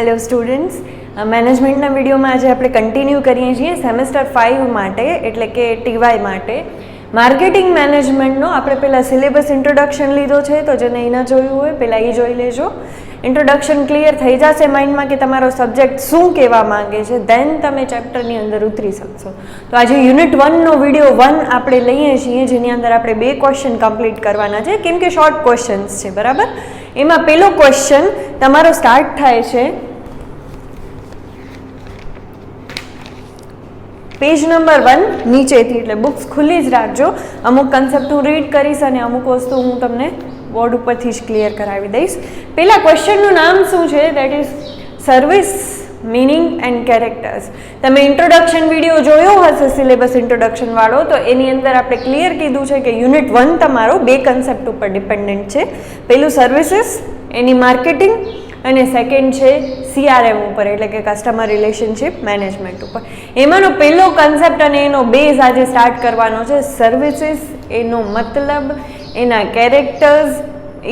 Hello students, મેનેજમેન્ટના વિડીયોમાં આજે આપણે કન્ટિન્યુ કરીએ છીએ સેમેસ્ટર 5 માટે, એટલે કે ટીવાય માટે માર્કેટિંગ મેનેજમેન્ટનો આપણે પહેલાં સિલેબસ ઇન્ટ્રોડક્શન લીધો છે, તો જેને એ ન જોયું હોય પહેલાં એ જોઈ લેજો. ઇન્ટ્રોડક્શન ક્લિયર થઈ જશે માઇન્ડમાં કે તમારો સબ્જેક્ટ શું કહેવા માંગે છે, દેન તમે ચેપ્ટરની અંદર ઉતરી શકશો. તો આજે યુનિટ 1નો વિડીયો 1 આપણે લઈએ છીએ, જેની અંદર આપણે 2 ક્વેશ્ચન કમ્પ્લીટ કરવાના છે, કેમ કે શોર્ટ ક્વેશ્ચન્સ છે, બરાબર. એમાં પહેલો ક્વેશ્ચન તમારો સ્ટાર્ટ થાય છે પેજ નંબર 1 નીચેથી, એટલે બુક્સ ખુલ્લી જ રાખજો. અમુક કન્સેપ્ટ હું રીડ કરીશ અને અમુક વસ્તુ હું તમને બોર્ડ ઉપરથી જ ક્લિયર કરાવી દઈશ. પહેલા ક્વેશ્ચનનું નામ શું છે? That is service meaning and characters. તમે ઇન્ટ્રોડક્શન વિડીયો જોયો હશે સિલેબસ ઇન્ટ્રોડક્શન વાળો, તો એની અંદર આપણે ક્લિયર કીધું છે કે યુનિટ 1 તમારો 2 કન્સેપ્ટ ઉપર ડિપેન્ડન્ટ છે. પહેલું સર્વિસીસ, એની માર્કેટિંગ, અને સેકન્ડ છે CRM ઉપર, એટલે કે કસ્ટમર રિલેશનશિપ મેનેજમેન્ટ ઉપર. એમાંનો પહેલો કન્સેપ્ટ અને એનો બેઝ આજે સ્ટાર્ટ કરવાનો છે. સર્વિસીસ, એનો મતલબ, એના કેરેક્ટર્સ.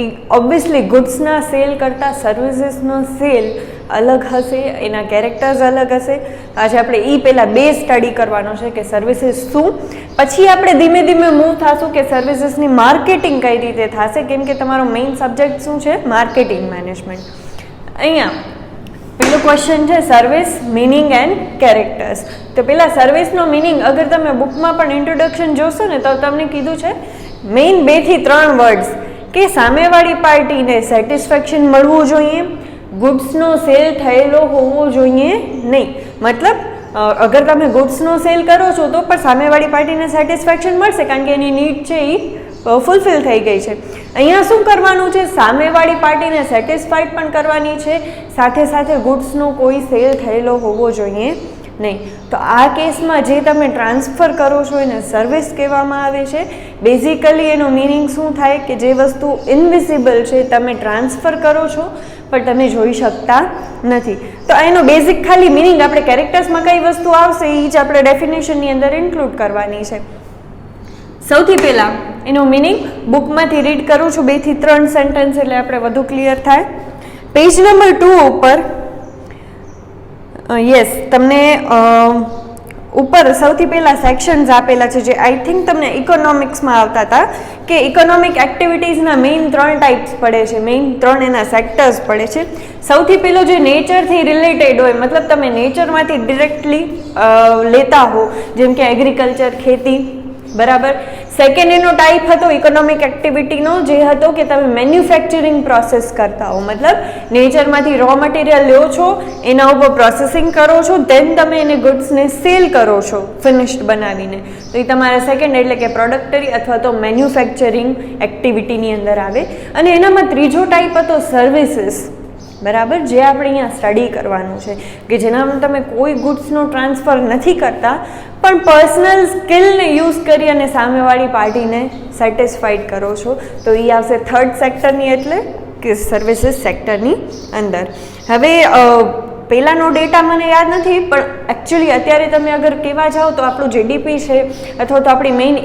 એ ઓબ્વિયસલી ગુડ્સના સેલ કરતાં સર્વિસીસનો સેલ અલગ હશે, એના કેરેક્ટર્સ અલગ હશે. આજે આપણે એ પહેલાં બેઝ સ્ટડી કરવાનો છે કે સર્વિસીસ શું, પછી આપણે ધીમે ધીમે મૂવ થશું કે સર્વિસીસની માર્કેટિંગ કઈ રીતે થશે, કેમ કે તમારો મેઇન સબ્જેક્ટ શું છે? Marketing management. અહીંયા પેલો ક્વેશ્ચન છે સર્વિસ મિનિંગ એન્ડ કેરેક્ટર્સ. તો પેલા સર્વિસનો મિનિંગ અગર તમે બુકમાં પણ ઇન્ટ્રોડક્શન જોશો ને, તો તમને કીધું છે મેઇન 2 થી 3 વર્ડ્સ કે સામેવાળી પાર્ટીને સેટિસ્ફેક્શન મળવું જોઈએ, ગુડ્સનો સેલ થયેલો હોવો જોઈએ નહીં. મતલબ અગર તમે ગુડ્સનો સેલ કરો છો તો પણ સામેવાળી પાર્ટીને સેટિસ્ફેક્શન મળશે, કારણ કે એની નીડ છે એ ફૂલફિલ થઈ ગઈ છે. અહીંયા શું કરવાનું છે? સામેવાળી પાર્ટીને સેટિસ્ફાઈડ પણ કરવાની છે, સાથે સાથે ગુડ્સનો કોઈ સેલ થયેલો હોવો જોઈએ નહીં. તો આ કેસમાં જે તમે ટ્રાન્સફર કરો છો એને સર્વિસ કહેવામાં આવે છે. બેઝિકલી એનો મિનિંગ શું થાય કે જે વસ્તુ ઇનવિઝિબલ છે તમે ટ્રાન્સફર કરો છો પણ તમે જોઈ શકતા નથી. તો એનો બેઝિક ખાલી મિનિંગ આપણે કેરેક્ટર્સમાં કઈ વસ્તુ આવશે એ જ આપણે ડેફિનેશનની અંદર ઇન્ક્લુડ કરવાની છે. સૌથી પહેલાં એનો મિનિંગ બુકમાંથી રીડ કરું છું, 2 થી 3 સેન્ટેન્સ, એટલે આપણે વધુ ક્લિયર થાય. પેજ નંબર 2 ઉપર યસ તમને ઉપર સૌથી પહેલાં સેક્શન્સ આપેલા છે, જે આઈ થિંક તમને ઇકોનોમિક્સમાં આવતા હતા કે ઇકોનોમિક એક્ટિવિટીઝના મેઇન 3 ટાઈપ્સ પડે છે, મેઇન 3 એના સેક્ટર્સ પડે છે. સૌથી પહેલો જે નેચરથી રિલેટેડ હોય, મતલબ તમે નેચરમાંથી ડિરેક્ટલી લેતા હો, જેમ કે એગ્રીકલ્ચર, ખેતી, બરાબર. સેકન્ડ એનો ટાઈપ હતો ઇકોનોમિક એક્ટિવિટીનો, જે હતો કે તમે મેન્યુફેક્ચરિંગ પ્રોસેસ કરતા હો, મતલબ નેચરમાંથી રો મટીરિયલ લ્યો છો, એના ઉપર પ્રોસેસિંગ કરો છો, દેન તમે એને ગુડ્સને સેલ કરો છો ફિનિશ્ડ બનાવીને. તો એ તમારા સેકન્ડ, એટલે કે પ્રોડક્ટરી અથવા તો મેન્યુફેક્ચરિંગ એક્ટિવિટીની અંદર આવે. અને એનામાં ત્રીજો ટાઈપ હતો સર્વિસીસ, બરાબર, જે આપણે અહીંયા સ્ટડી કરવાનું છે, કે જેનામાં તમે કોઈ ગુડ્સનો ટ્રાન્સફર નથી કરતા પણ પર્સનલ સ્કિલને યુઝ કરી અને સામેવાળી પાર્ટીને સેટિસ્ફાઈડ કરો છો. તો એ આવશે થર્ડ સેક્ટરની, એટલે કે સર્વિસીસ સેક્ટરની અંદર. હવે પહેલાંનો ડેટા મને યાદ નથી, પણ એકચ્યુઅલી અત્યારે તમે અગર કહેવા જાઓ તો આપણું જીડીપી છે અથવા તો આપણી મેઇન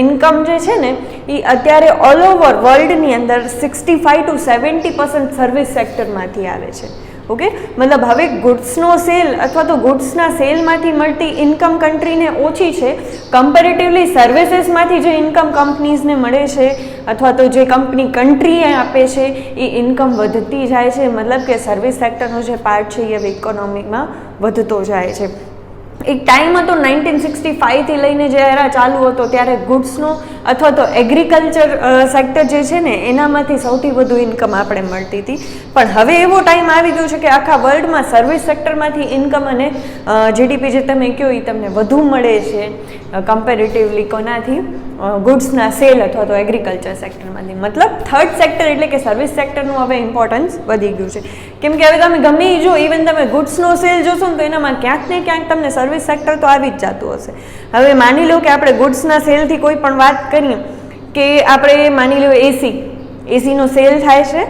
ઇન્કમ જે છે ને, એ અત્યારે ઓલ ઓવર વર્લ્ડની અંદર 65 to 70% સર્વિસ સેક્ટરમાંથી આવે છે. ઓકે, મતલબ હવે ગુડ્સનો સેલ અથવા તો ગુડ્સના સેલમાંથી મળતી ઇન્કમ કન્ટ્રીને ઓછી છે, કમ્પેરેટિવલી સર્વિસીસમાંથી જે ઇન્કમ કંપનીઝને મળે છે અથવા તો જે કંપની કન્ટ્રીએ આપે છે એ ઇન્કમ વધતી જાય છે. મતલબ કે સર્વિસ સેક્ટરનો જે પાર્ટ છે એ હવે ઇકોનોમીમાં વધતો જાય છે. એક ટાઈમ હતો 1965થી લઈને જે એરા ચાલુ હતો, ત્યારે ગુડ્સનો અથવા તો એગ્રીકલ્ચર સેક્ટર જે છે ને એનામાંથી સૌથી વધુ ઇન્કમ આપણે મળતી હતી. પણ હવે એવો ટાઈમ આવી ગયો છે કે આખા વર્લ્ડમાં સર્વિસ સેક્ટરમાંથી ઇન્કમ અને જીડીપી જે તમે કહો એ તમને વધુ મળે છે કમ્પેરેટિવલી કોનાથી? ગુડ્સના સેલ અથવા તો એગ્રીકલ્ચર સેક્ટરમાંથી. મતલબ થર્ડ સેક્ટર એટલે કે સર્વિસ સેક્ટરનું હવે ઇમ્પોર્ટન્સ વધી ગયું છે, કેમ કે હવે તમે ગમે એ જો, ઇવન તમે ગુડ્સનો સેલ જોશો ને તો એનામાં ક્યાંક ને ક્યાંક તમને સર્વિસ સેક્ટર તો આવી જ જતું હશે. હવે માની લો કે આપણે ગુડ્સના સેલથી કોઈ પણ વાત કરીએ, કે આપણે માની લો એસીનો સેલ થાય છે,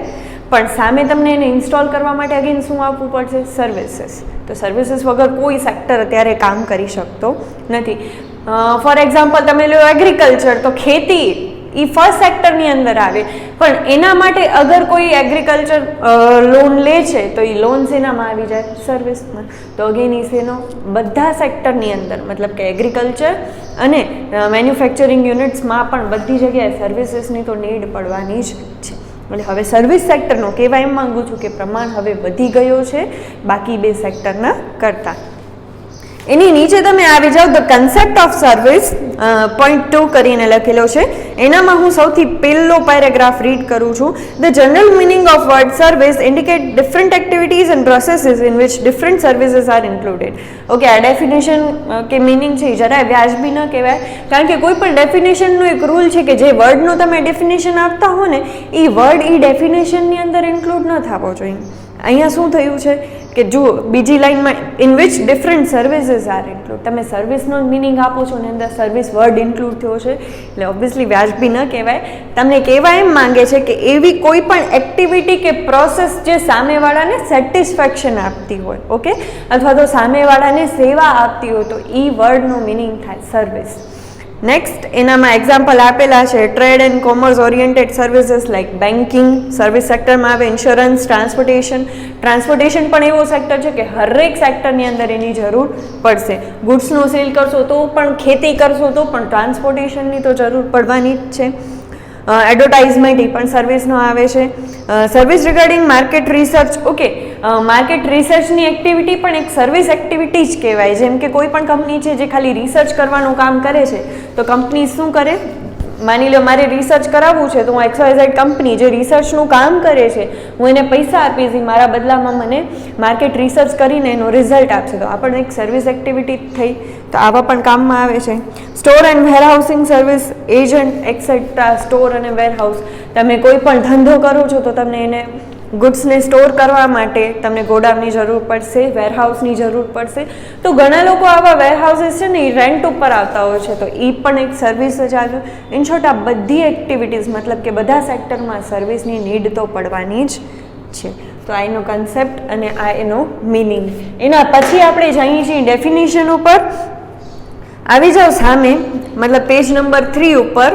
પણ સામે તમને એને ઇન્સ્ટોલ કરવા માટે અગેન શું આપવું પડશે? સર્વિસીસ. તો સર્વિસીસ વગર કોઈ સેક્ટર અત્યારે કામ કરી શકતો નથી. ફોર એક્ઝામ્પલ તમે લો એગ્રીકલ્ચર, તો ખેતી એ ફર્સ્ટ સેક્ટરની અંદર આવે. પણ એના માટે અગર કોઈ એગ્રીકલ્ચર લોન લે છે તો એ લોન શેનામાં આવી જાય? સર્વિસમાં. તો અગેન એ શેનો? બધા સેક્ટરની અંદર, મતલબ કે એગ્રીકલ્ચર અને મેન્યુફેક્ચરિંગ યુનિટ્સમાં પણ બધી જગ્યાએ સર્વિસીસની તો નીડ પડવાની જ છે. એટલે હવે સર્વિસ સેક્ટરનો કહેવા એમ માંગુ છું કે પ્રમાણ હવે વધી ગયો છે બાકી બે સેક્ટરના કરતાં. એની નીચે તમે આવી જાઓ, the concept of service point 2 કરીને લખેલો છે. એનામાં હું સૌથી પહેલો પેરેગ્રાફ રીડ કરું છું. The general meaning of word service indicate different activities and processes in which different services are included. Okay, આ ડેફિનેશન કે મિનિંગ છે એ જરાય વ્યાજબી ન કહેવાય, કારણ કે કોઈ પણ ડેફિનેશનનો એક રૂલ છે કે જે વર્ડનો તમે ડેફિનેશન આપતા હો ને એ વર્ડ એ ડેફિનેશનની અંદર ઇન્ક્લુડ ન થવો જોઈએ. અહીંયા શું થયું છે કે જુઓ બીજી લાઇનમાં in which different services are include, તમે સર્વિસનો મિનિંગ આપો છો ને અંદર સર્વિસ વર્ડ ઇન્ક્લુડ થયો છે એટલે ઓબ્વિયસલી વ્યાજબી ન કહેવાય. તમને કહેવા એમ માંગે છે કે એવી કોઈ પણ એક્ટિવિટી કે પ્રોસેસ જે સામેવાળાને સેટિસ્ફેક્શન આપતી હોય, ઓકે, અથવા તો સામેવાળાને સેવા આપતી હોય તો એ વર્ડનો મિનિંગ થાય સર્વિસ. નેક્સ્ટ એનામાં એક્ઝામ્પલ આપેલા છે. Trade and commerce oriented services like banking service સેક્ટરમાં આવે, ઇન્સ્યોરન્સ, ટ્રાન્સપોર્ટેશન પણ એવો સેક્ટર છે કે હરેક સેક્ટરની અંદર એની જરૂર પડશે. ગુડ્સનો સેલ કરશો તો પણ, ખેતી કરશો તો પણ ટ્રાન્સપોર્ટેશનની તો જરૂર પડવાની જ છે. એડવર્ટાઇઝમેન્ટ એ પણ સર્વિસનો આવે છે. Service regarding market research, okay, market રિસર્ચની એક્ટિવિટી પણ એક સર્વિસ એક્ટિવિટી જ કહેવાય. જેમ કે કોઈ પણ કંપની છે જે ખાલી રિસર્ચ કરવાનું કામ કરે છે તો કંપની શું કરે? માની લો મારે રિસર્ચ કરાવવું છે તો હું XYZ કંપની જે રિસર્ચનું કામ કરે છે હું એને પૈસા આપીશ, મારા બદલામાં મને માર્કેટ રિસર્ચ કરીને એનો રિઝલ્ટ આપશે, તો આ પણ એક સર્વિસ એક્ટિવિટી થઈ. તો આવા પણ કામમાં આવે છે. Store and warehousing service, agent et cetera, store અને વેરહાઉસ, તમે કોઈ પણ ધંધો કરો છો તો તમને એને ગુડ્સને સ્ટોર કરવા માટે તમને ગોડાઉનની જરૂર પડશે, વેરહાઉસની જરૂર પડશે. તો ઘણા લોકો આવા વેરહાઉસીસ છે ને એ રેન્ટ ઉપર આવતા હોય છે તો એ પણ એક સર્વિસ જ આવ્યું. ઇન શોર્ટ આ બધી એક્ટિવિટીઝ મતલબ કે બધા સેક્ટરમાં સર્વિસની નીડ તો પડવાની જ છે. તો આ એનો કન્સેપ્ટ અને આ એનો મિનિંગ. એના પછી આપણે જઈએ છીએ ડેફિનેશન ઉપર. આવી જાઓ સામે, મતલબ પેજ નંબર 3 ઉપર.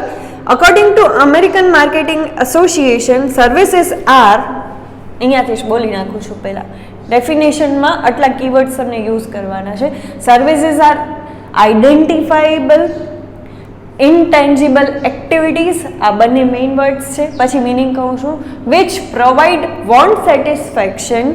According to American marketing association, services are, અહીંયાથી જ બોલી નાખું છું પહેલાં, ડેફિનેશનમાં આટલા કીવર્ડ્સ તમને યુઝ કરવાના છે. Services are identifiable intangible activities, આ બંને મેઇન વર્ડ્સ છે. પછી મિનિંગ કહું છું, which provide want satisfaction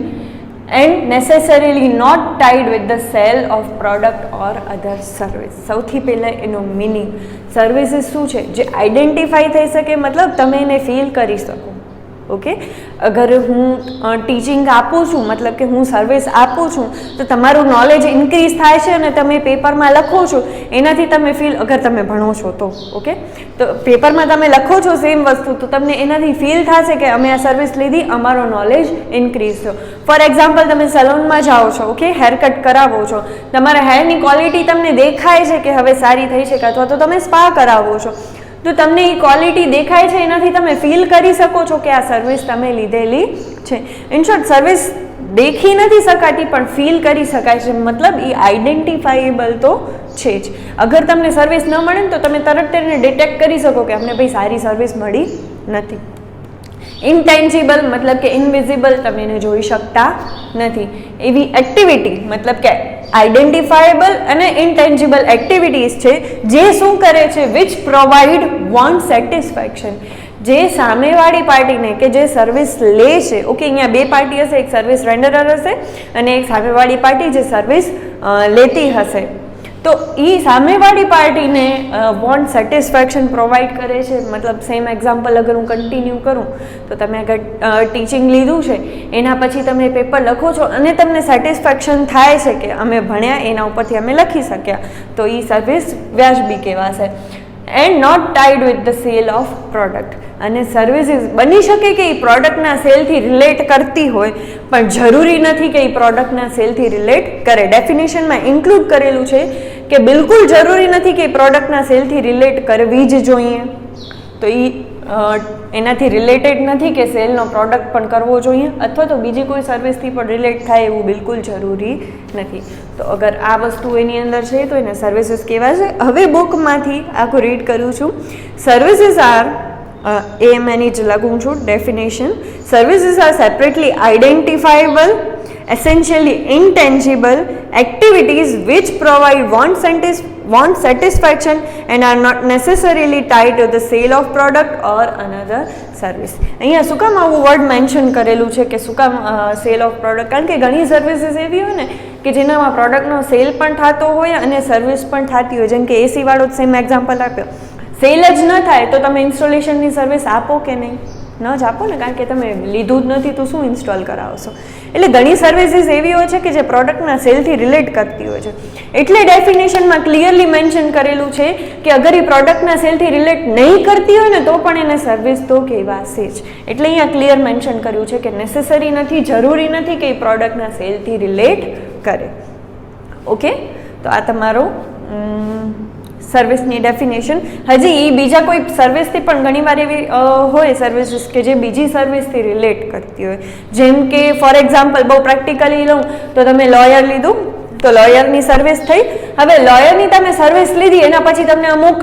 and necessarily not tied with the sale of product or other service. સૌથી પહેલાં એનો મિનિંગ, સર્વિસીસ શું છે? જે આઈડેન્ટિફાઈ થઈ શકે, મતલબ તમે એને ફીલ કરી શકો. ઓકે, અગર હું ટીચિંગ આપું છું, મતલબ કે હું સર્વિસ આપું છું તો તમારું નોલેજ ઇન્ક્રીઝ થાય છે અને તમે પેપરમાં લખો છો એનાથી તમે ફીલ, અગર તમે ભણો છો તો, ઓકે, તો પેપરમાં તમે લખો છો સેમ વસ્તુ તો તમને એનાથી ફીલ થશે કે અમે આ સર્વિસ લીધી, અમારો નોલેજ ઇન્ક્રીઝ થયો. ફોર એક્ઝામ્પલ, તમે સલૂનમાં જાઓ છો, ઓકે, હેરકટ કરાવો છો, તમારા હેરની ક્વોલિટી તમને દેખાય છે કે હવે સારી થઈ છે, અથવા તો તમે સ્પા કરાવો છો તો તમને એ ક્વોલિટી દેખાય છે, એનાથી તમે ફીલ કરી શકો છો કે આ સર્વિસ તમે લીધેલી છે. ઇન શોર્ટ સર્વિસ દેખી નથી શકાતી પણ ફીલ કરી શકાય છે, મતલબ એ આઈડેન્ટિફાયેબલ તો છે જ. અગર તમને સર્વિસ ન મળે ને તો તમે તરત તેને ડિટેક્ટ કરી શકો કે અમને ભાઈ સારી સર્વિસ મળી નથી. ઇનટેન્જિબલ મતલબ કે ઇનવિઝિબલ, તમે એને જોઈ શકતા નથી. એવી એક્ટિવિટી મતલબ કે આઈડેન્ટિફાયેબલ અને ઇનટેન્જિબલ એક્ટિવિટીઝ છે જે શું કરે છે? વિચ પ્રોવાઈડ વોન્ટ સેટિસ્ફેક્શન, જે સામેવાળી પાર્ટીને કે જે સર્વિસ લે છે, ઓકે, અહીંયા બે પાર્ટી હશે, એક સર્વિસ રેન્ડરર હશે અને એક સામેવાળી પાર્ટી જે સર્વિસ લેતી હશે. તો એ સામેવાળી પાર્ટીને વોન્ટ સેટિસ્ફેક્શન પ્રોવાઈડ કરે છે. મતલબ સેમ એક્ઝામ્પલ અગર હું કન્ટિન્યુ કરું તો તમે અગર ટીચિંગ લીધું છે એના પછી તમે પેપર લખો છો અને તમને સેટિસ્ફેક્શન થાય છે કે અમે ભણ્યા એના ઉપરથી અમે લખી શક્યા, તો એ સર્વિસ વ્યાજબી કહેવાશે. And not tied with the sale of product, અને સર્વિસીસ બની શકે કે એ પ્રોડક્ટના સેલથી રિલેટ કરતી હોય પણ જરૂરી નથી કે એ પ્રોડક્ટના સેલથી રિલેટ કરે. ડેફિનેશનમાં ઇન્ક્લુડ કરેલું છે કે બિલકુલ જરૂરી નથી કે પ્રોડક્ટના સેલથી રિલેટ કરવી જ જોઈએ, તો એ એનાથી રિલેટેડ નથી કે સેલનો પ્રોડક્ટ પણ કરવો જોઈએ અથવા તો બીજી કોઈ સર્વિસથી પણ રિલેટ થાય એવું બિલકુલ જરૂરી નથી. તો અગર આ વસ્તુ એની અંદર છે તો એને સર્વિસીસ કહેવાય છે. હવે બુકમાંથી આખું રીડ કરું છું. સર્વિસીસ આર AMN જ લખું છું definition. Services are separately identifiable, essentially intangible activities which provide want satisfaction and are not necessarily tied to the sale of product or another service. અહીંયા શું કામ આવું વર્ડ મેન્શન કરેલું છે કે શું કામ સેલ ઓફ પ્રોડક્ટ? કારણ કે ઘણી સર્વિસીસ એવી હોય ને કે જેનામાં પ્રોડક્ટનો સેલ પણ થતો હોય અને સર્વિસ પણ થતી હોય. જેમ કે એસી વાળો સેમ એક્ઝામ્પલ આપ્યો. સેલ જ ન થાય તો તમે ઇન્સ્ટોલેશનની સર્વિસ આપો કે નહીં? ન જ આપો ને, કારણ કે તમે લીધું જ નથી તો શું ઇન્સ્ટોલ કરાવશો. એટલે ઘણી સર્વિસીસ એવી હોય છે કે જે પ્રોડક્ટના સેલથી રિલેટ કરતી હોય છે. એટલે ડેફિનેશનમાં ક્લિયરલી મેન્શન કરેલું છે કે અગર એ પ્રોડક્ટના સેલથી રિલેટ નહીં કરતી હોય ને તો પણ એને સર્વિસ તો કહેવાશે જ. એટલે અહીંયા ક્લિયર મેન્શન કર્યું છે કે નેસેસરી નથી, જરૂરી નથી કે એ પ્રોડક્ટના સેલથી રિલેટ કરે. ઓકે, તો આ તમારો સર્વિસની ડેફિનેશન. હજી એ બીજા કોઈ સર્વિસથી પણ ઘણીવાર એવી હોય સર્વિસીસ કે જે બીજી સર્વિસથી રિલેટ કરતી હોય. જેમ કે ફોર એક્ઝામ્પલ બહુ પ્રેક્ટિકલી લઉં તો તમે લોયર લીધું તો લોયરની સર્વિસ થઈ. હવે લોયરની તમે સર્વિસ લીધી એના પછી તમને અમુક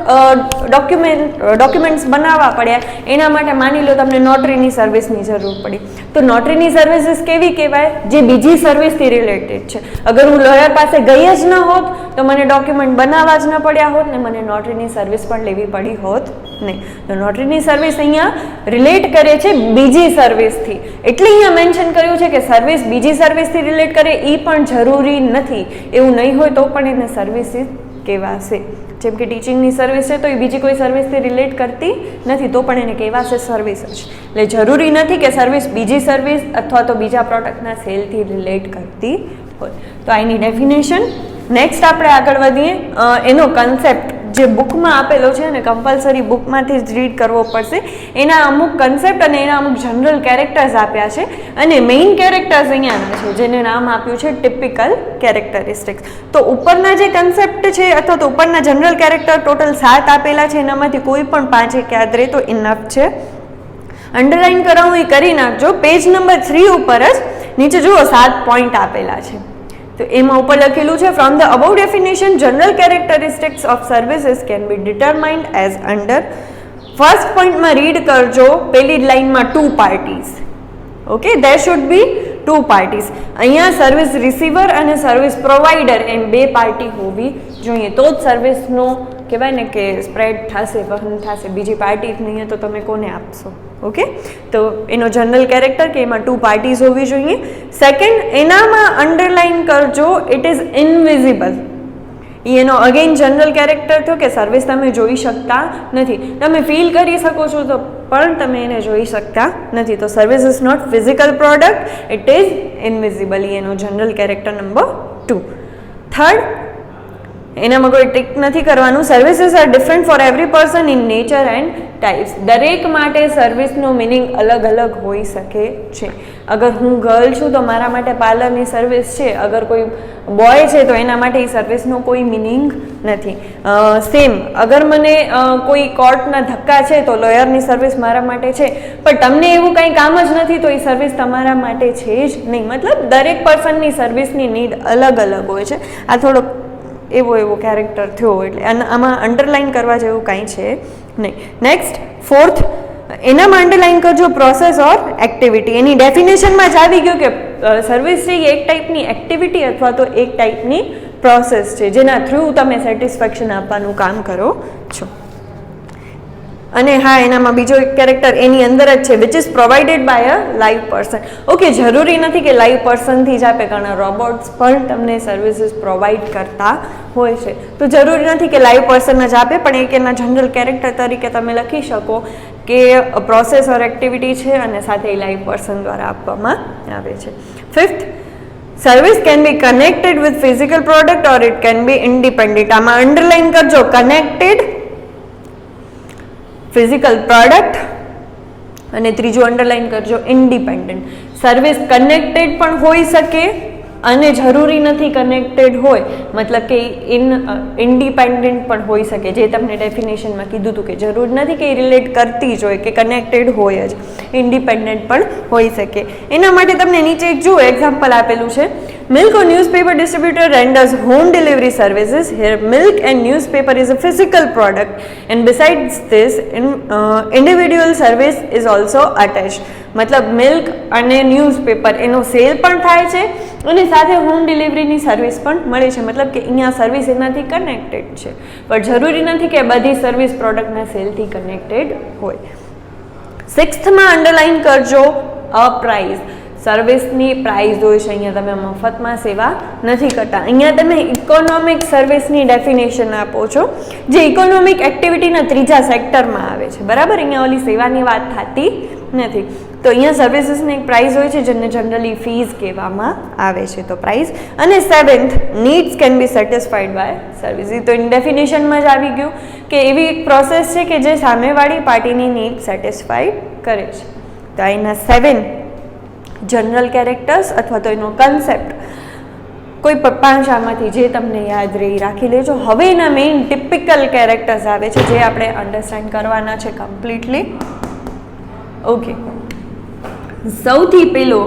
ડોક્યુમેન્ટ્સ બનાવવા પડ્યા. એના માટે માની લો તમને નોટરીની સર્વિસની જરૂર પડી. તો નોટરીની સર્વિસીસ કેવી કહેવાય? જે બીજી સર્વિસથી રિલેટેડ છે. અગર હું લોયર પાસે ગઈ જ ન હોત તો મને ડોક્યુમેન્ટ બનાવવા જ ન પડ્યા હોત ને મને નોટરીની સર્વિસ પણ લેવી પડી હોત નહીં. તો નોટરીની સર્વિસ અહીંયા રિલેટ કરે છે બીજી સર્વિસથી. એટલે અહીંયા મેન્શન કર્યું છે કે સર્વિસ બીજી સર્વિસથી રિલેટ કરે એ પણ જરૂરી નથી. એવું નહીં હોય તો પણ એને સર્વિસીસ કહેવાશે. જેમ કે ટીચિંગની સર્વિસ છે તો એ બીજી કોઈ સર્વિસથી રિલેટ કરતી નથી તો પણ એને કહેવાશે સર્વિસ જ. એટલે જરૂરી નથી કે સર્વિસ બીજી સર્વિસ અથવા તો બીજા પ્રોડક્ટના સેલથી રિલેટ કરતી હોય. તો આની ડેફિનેશન. નેક્સ્ટ આપણે આગળ વધીએ. એનો કન્સેપ્ટ જે બુકમાં આપેલો છે અને કમ્પલસરી બુકમાંથી જ રીડ કરવો પડશે. એના અમુક કન્સેપ્ટ અને એના અમુક જનરલ કેરેક્ટર્સ આપ્યા છે અને મેઇન કેરેક્ટર્સ અહીંયાના છે જેને નામ આપ્યું છે ટિપિકલ કેરેક્ટરિસ્ટિક્સ. તો ઉપરના જે કન્સેપ્ટ છે અથવા તો ઉપરના જનરલ કેરેક્ટર ટોટલ 7 આપેલા છે એનામાંથી કોઈ પણ 5 યાદ રહે તો ઇનફ છે. અંડરલાઇન કરાવું એ કરી નાખજો. પેજ નંબર 3 ઉપર જ નીચે જુઓ 7 પોઈન્ટ આપેલા છે. તો એમાં ઉપર લખેલું છે from the above definition general characteristics of services can be determined as under. First પોઈન્ટમાં રીડ કરજો પહેલી જ લાઇનમાં 2 parties. Okay, there should be 2 parties. અહીંયા સર્વિસ રિસીવર અને સર્વિસ પ્રોવાઈડર એમ 2 પાર્ટી હોવી જોઈએ તો જ સર્વિસનો કહેવાય ને કે સ્પ્રેડ થશે, વહન થશે. બીજી પાર્ટી જ નહીં તો તમે કોને આપશો? ઓકે, તો એનો જનરલ કેરેક્ટર કે એમાં 2 પાર્ટીઝ હોવી જોઈએ. સેકન્ડ, એનામાં અંડરલાઇન કરજો ઇટ ઇઝ ઇનવિઝિબલ. એનો અગેન જનરલ કેરેક્ટર થયો કે સર્વિસ તમે જોઈ શકતા નથી. તમે ફીલ કરી શકો છો તો પણ તમે એને જોઈ શકતા નથી. તો service is not physical product, it is invisible. એનો જનરલ કેરેક્ટર નંબર 2. થર્ડ, એનામાં કોઈ ટિક નથી કરવાનું. Services are different for every person in nature and types. દરેક માટે સર્વિસનો મિનિંગ અલગ અલગ હોઈ શકે છે. અગર હું ગર્લ છું તો મારા માટે પાર્લરની સર્વિસ છે. અગર કોઈ બોય છે તો એના માટે એ સર્વિસનો કોઈ મિનિંગ નથી. સેમ અગર મને કોઈ કોર્ટના ધક્કા છે તો લોયરની સર્વિસ મારા માટે છે પણ તમને એવું કંઈ કામ જ નથી તો એ સર્વિસ તમારા માટે છે જ નહીં. મતલબ દરેક પર્સનની સર્વિસની નીડ અલગ અલગ હોય છે. આ થોડોક એવો કેરેક્ટર થયો એટલે આમાં અંડરલાઇન કરવા જેવું કાંઈ છે નહીં. નેક્સ્ટ, ફોર્થ, એનામાં અંડરલાઇન કરજો પ્રોસેસ ઓર એક્ટિવિટી. એની ડેફિનેશનમાં જ આવી ગયું કે સર્વિસ છે એ એક ટાઈપની એક્ટિવિટી અથવા તો એક ટાઈપની પ્રોસેસ છે જેના થ્રુ તમે સેટિસ્ફેક્શન આપવાનું કામ કરો છો. અને હા, એનામાં બીજો એક કેરેક્ટર એની અંદર જ છે which is provided by a live person. Okay, જરૂરી નથી કે લાઈવ પર્સનથી જ આપે, કારણ રોબોટ્સ પણ તમને સર્વિસીસ પ્રોવાઈડ કરતા હોય છે. તો જરૂરી નથી કે લાઈવ પર્સન જ આપે પણ એક એના જનરલ કેરેક્ટર તરીકે તમે લખી શકો કે પ્રોસેસ ઓર એક્ટિવિટી છે અને સાથે એ લાઈવ પર્સન દ્વારા આપવામાં આવે છે. Fifth, service can be connected with physical product or it can be independent. આમાં અંડરલાઇન કરજો કનેક્ટેડ, ફિઝિકલ પ્રોડક્ટ અને ત્રીજું અંડરલાઇન કરજો ઇન્ડિપેન્ડન્ટ. સર્વિસ કનેક્ટેડ પણ હોઈ શકે અને જરૂરી નથી કનેક્ટેડ હોય, મતલબ કે ઇન્ડિપેન્ડન્ટ પણ હોઈ શકે. જે તમને ડેફિનેશનમાં કીધું હતું કે જરૂર નથી કે એ રિલેટ કરતી જ હોય કે કનેક્ટેડ હોય જ, ઇન્ડિપેન્ડન્ટ પણ હોઈ શકે. એના માટે તમને નીચે એક જુઓ એક્ઝામ્પલ આપેલું છે. Milk or newspaper distributor renders home delivery services. Here, milk and newspaper is a physical product, and besides this, individual service is also attached. મતલબ મિલ્ક અને ન્યૂઝપેપર એનો સેલ પણ થાય છે અને સાથે હોમ ડિલિવરીની સર્વિસ પણ મળે છે. મતલબ કે અહીંયા સર્વિસ એનાથી કનેક્ટેડ છે, પણ જરૂરી નથી કે બધી સર્વિસ પ્રોડક્ટના સેલથી કનેક્ટેડ હોય. 6થમાં અંડરલાઇન કરજો અ પ્રાઇસ. સર્વિસની પ્રાઇસ હોય છે, અહીંયા તમે મફતમાં સેવા નથી કરતા. અહીંયા તમે ઇકોનોમિક સર્વિસની ડેફિનેશન આપો છો, જે ઇકોનોમિક એક્ટિવિટીના ત્રીજા સેક્ટરમાં આવે છે. બરાબર, અહીંયા ઓલી સેવાની વાત થતી નથી. તો અહીંયા સર્વિસીસની એક પ્રાઇસ હોય છે, જેને જનરલી ફીઝ કહેવામાં આવે છે. તો પ્રાઇસ. અને 7th, needs can be satisfied by service. તો એની ડેફિનેશનમાં જ આવી ગયું કે એવી એક પ્રોસેસ છે કે જે સામેવાળી પાર્ટીની નીડ સેટિસ્ફાઈડ કરે છે. તો અહીંના 7 જનરલ કેરેક્ટર્સ અથવા તો એનો કન્સેપ્ટ કોઈ પાંચ આમાંથી જે તમને યાદ રહી રાખી લેજો. હવે એના મેઇન ટિપિકલ કેરેક્ટર્સ આવે છે, જે આપણે અન્ડરસ્ટેન્ડ કરવાના છે કમ્પ્લીટલી. ઓકે, સૌથી પહેલો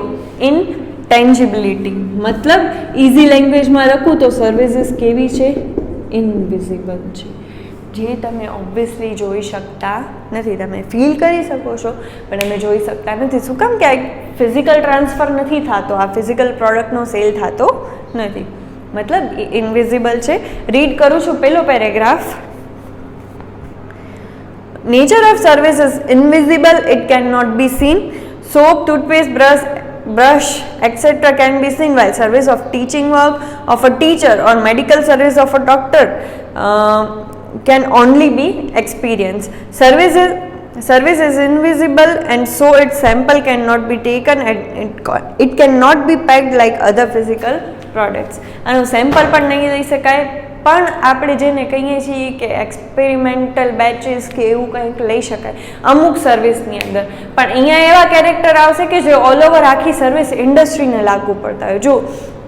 ઇનટેન્જિબિલિટી. મતલબ ઇઝી લેંગ્વેજમાં લખું તો સર્વિસીસ કેવી છે? ઇનવિઝિબલ છે, જે તમે ઓબ્વિયસલી જોઈ શકતા નથી. તમે ફીલ કરી શકો છો પણ તમે જોઈ શકતા નથી. શું કામ? કે ફિઝિકલ ટ્રાન્સફર નથી થતો, આ ફિઝિકલ પ્રોડક્ટનો સેલ થતો નથી. મતલબ ઇનવિઝિબલ છે. રીડ કરું છું પહેલો paragraph. Nature of service is invisible, it cannot be seen. Soap, toothpaste, brush, etc. can be seen, while service of teaching work of a teacher or medical service of a doctor can only be experienced. Service is invisible, and so its sample cannot be taken, and it cannot be packed like other physical products. આનું sample પણ નહીં લઈ શકાય, પણ આપણે જેને કહીએ છીએ કે એક્સપેરિમેન્ટલ બેચીસ કે એવું કંઈક લઈ શકાય અમુક સર્વિસની અંદર. પણ અહીંયા એવા કેરેક્ટર આવશે કે જે ઓલ ઓવર આખી સર્વિસ ઇન્ડસ્ટ્રીને લાગુ પડતા હોય. જો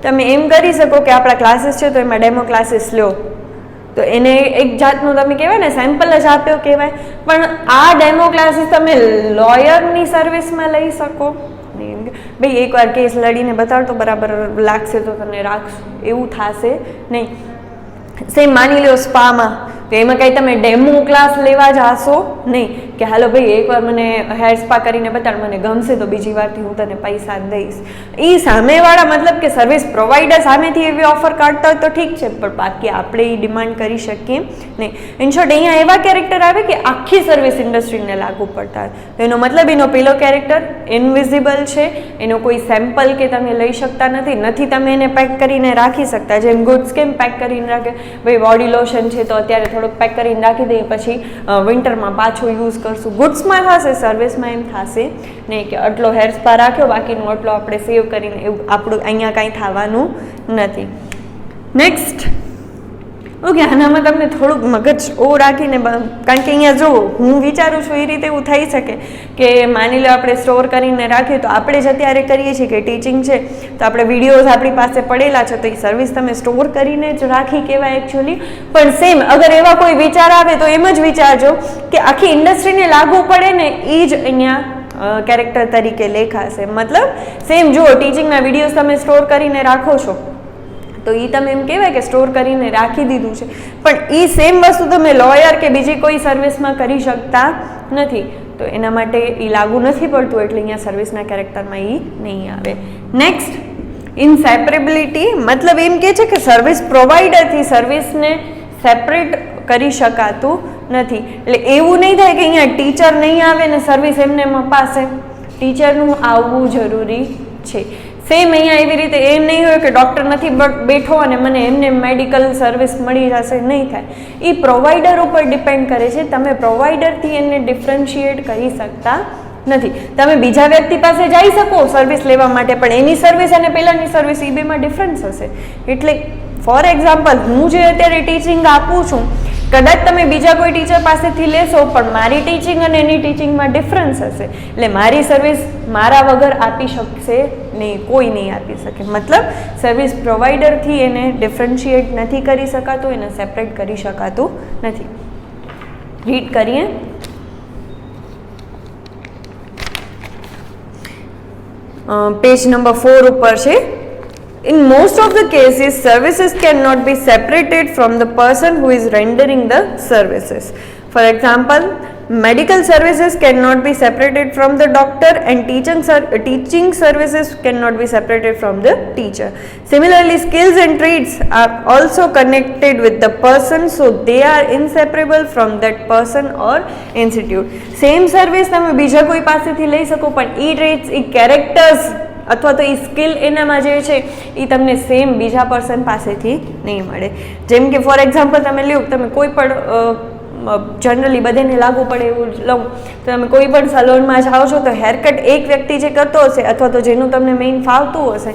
તમે એમ કરી શકો કે આપણા ક્લાસીસ છે તો એમાં ડેમો ક્લાસીસ લો, તો એને એક જાતનું તમે કહેવાય ને સેમ્પલ જ આપ્યો કહેવાય. પણ આ ડેમો ક્લાસીસ તમે લોયરની સર્વિસમાં લઈ શકો ભાઈ, એકવાર કેસ લડીને બતાડતો બરાબર લાગશે તો તને રાખશું, એવું થશે નહીં. સેમ માની લો સ્પામાં, તો એમાં કંઈ તમે ડેમો ક્લાસ લેવા જશો નહીં કે હાલો ભાઈ એકવાર મને હેર સ્પા કરીને બતાડ, મને ગમશે તો બીજી વારથી હું તને પૈસા દઈશ. એ સામેવાળા મતલબ કે સર્વિસ પ્રોવાઈડર સામેથી એવી ઓફર કાઢતા હોય તો ઠીક છે, પણ બાકી આપણે એ ડિમાન્ડ કરી શકીએ નહીં. ઇન શોર્ટ અહીંયા એવા કેરેક્ટર આવે કે આખી સર્વિસ ઇન્ડસ્ટ્રીને લાગુ પડતા હોય. તો એનો મતલબ એનો પેલો કેરેક્ટર ઇનવિઝિબલ છે, એનો કોઈ સેમ્પલ કે તમે લઈ શકતા નથી તમે એને પેક કરીને રાખી શકતા. જેમ ગુડ્સ કેમ પેક કરીને રાખે, ભાઈ બોડી લોશન છે તો અત્યારે થોડુંક પેક કરીને રાખી દઈએ, પછી વિન્ટરમાં પાછો યુઝ કરશું. ગુડ્સમાં થશે, સર્વિસમાં એમ થશે નહીં કે આટલો હેર સ્પા રાખ્યો, બાકીનું આટલો આપણે સેવ કરીને, એવું આપણું અહીંયા કાંઈ થવાનું નથી. નેક્સ્ટ. ઓકે, આનામાં તમને થોડુંક મગજ ઓ રાખીને, કારણ કે અહીંયા જો હું વિચારું છું એ રીતે એવું થઈ શકે કે માની લો આપણે સ્ટોર કરીને રાખીએ, તો આપણે જ અત્યારે કરીએ છીએ કે ટીચિંગ છે તો આપણે વિડીયોઝ આપણી પાસે પડેલા છે, તો એ સર્વિસ તમે સ્ટોર કરીને જ રાખી કહેવાય એકચ્યુઅલી. પણ સેમ અગર એવા કોઈ વિચાર આવે તો એમ જ વિચારજો કે આખી ઇન્ડસ્ટ્રીને લાગુ પડે ને એ જ અહીંયા કેરેક્ટર તરીકે લેખાશે. મતલબ સેમ જુઓ, ટીચિંગના વિડીયોઝ તમે સ્ટોર કરીને રાખો છો તો એ તમે એમ કહેવાય કે સ્ટોર કરીને રાખી દીધું છે, પણ એ સેમ વસ્તુ તમે લોયર કે બીજી કોઈ સર્વિસમાં કરી શકતા નથી, તો એના માટે એ લાગુ નથી પડતું, એટલે અહીંયા સર્વિસના કેરેક્ટરમાં એ નહીં આવે. નેક્સ્ટ, ઇનસેપરેબિલિટી. મતલબ એમ કહે છે કે સર્વિસ પ્રોવાઈડરથી સર્વિસને સેપરેટ કરી શકાતું નથી. એટલે એવું નહીં થાય કે અહીંયા ટીચર નહીં આવે ને સર્વિસ એમને અપાશે, ટીચરનું આવવું જરૂરી છે. સેમ અહીંયા એવી રીતે એમ નહીં હોય કે ડૉક્ટર નથી બેઠો અને મને એમને મેડિકલ સર્વિસ મળી જશે, નહીં થાય. એ પ્રોવાઈડર ઉપર ડિપેન્ડ કરે છે. તમે પ્રોવાઈડરથી એને ડિફરન્શિએટ કરી શકતા નથી. તમે બીજા વ્યક્તિ પાસે જઈ શકો સર્વિસ લેવા માટે, પણ એની સર્વિસ અને પહેલાંની સર્વિસ એ બેમાં ડિફરન્સ હશે. એટલે ફોર એક્ઝામ્પલ, હું જે અત્યારે ટીચિંગ આપું છું, કદાચ તમે બીજા કોઈ ટીચર પાસેથી લેશો, પણ મારી ટીચિંગ અને એની ટીચિંગમાં ડિફરન્સ હશે. એટલે મારી સર્વિસ મારા વગર આપી શકશે નહીં, કોઈ નહીં આપી શકે. મતલબ સર્વિસ પ્રોવાઈડરથી એને ડિફરન્શિએટ નથી કરી શકાતું, એને સેપરેટ કરી શકાતું નથી. રીડ કરીએ. પેજ નંબર 4 ઉપર છે. In most of the cases, services cannot be separated from the person who is rendering the services. For example, medical services cannot be separated from the doctor, and teaching services cannot be separated from the teacher. Similarly, skills and trades are also connected with the person, so they are inseparable from that person or institute. Same service તમે બીજા કોઈ પાસેથી લઈ શકો, પણ એ trades, એ characters અથવા તો એ skill એનામાં જે છે એ તમને સેમ બીજા પર્સન પાસેથી નહીં મળે. જેમ કે ફોર એક્ઝામ્પલ તમે લ્યો, તમે કોઈ પણ જનરલી બધાને લાગુ પડે એવું લઉં તો તમે કોઈ પણ સલોનમાં જાઓ છો તો હેરકટ એક વ્યક્તિ જે કરતો હશે અથવા તો જેનું તમને મેઇન ફાવતું હશે,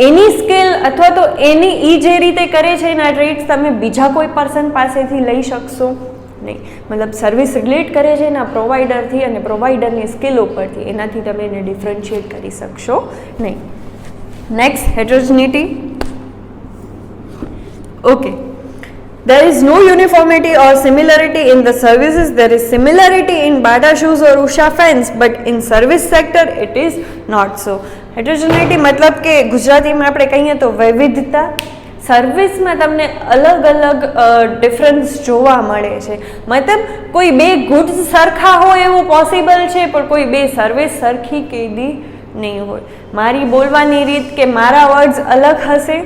એની સ્કિલ અથવા તો એની એ જે રીતે કરે છે એના ટ્રેડ્સ તમે બીજા કોઈ પર્સન પાસેથી લઈ શકશો નહીં. મતલબ સર્વિસ રિલેટ કરે છે એના પ્રોવાઈડરથી અને પ્રોવાઈડરની સ્કિલ ઉપરથી, એનાથી તમે એને ડિફરન્શિએટ કરી શકશો નહીં. Next, heterogeneity. Okay, there is no uniformity or similarity in the services. There is similarity in Bata shoes or Usha fans, but in service sector it is not so. Heterogeneity મતલબ કે ગુજરાતીમાં આપણે કહીએ તો વૈવિધતા. સર્વિસમાં તમને અલગ અલગ ડિફરન્સ જોવા મળે છે. મતલબ કોઈ બે ગુડ્સ સરખા હોય એવું પોસિબલ છે, પણ કોઈ બે સર્વિસ સરખી કેદી નહીં હોય. મારી બોલવાની રીત કે મારા વર્ડ્સ અલગ હશે,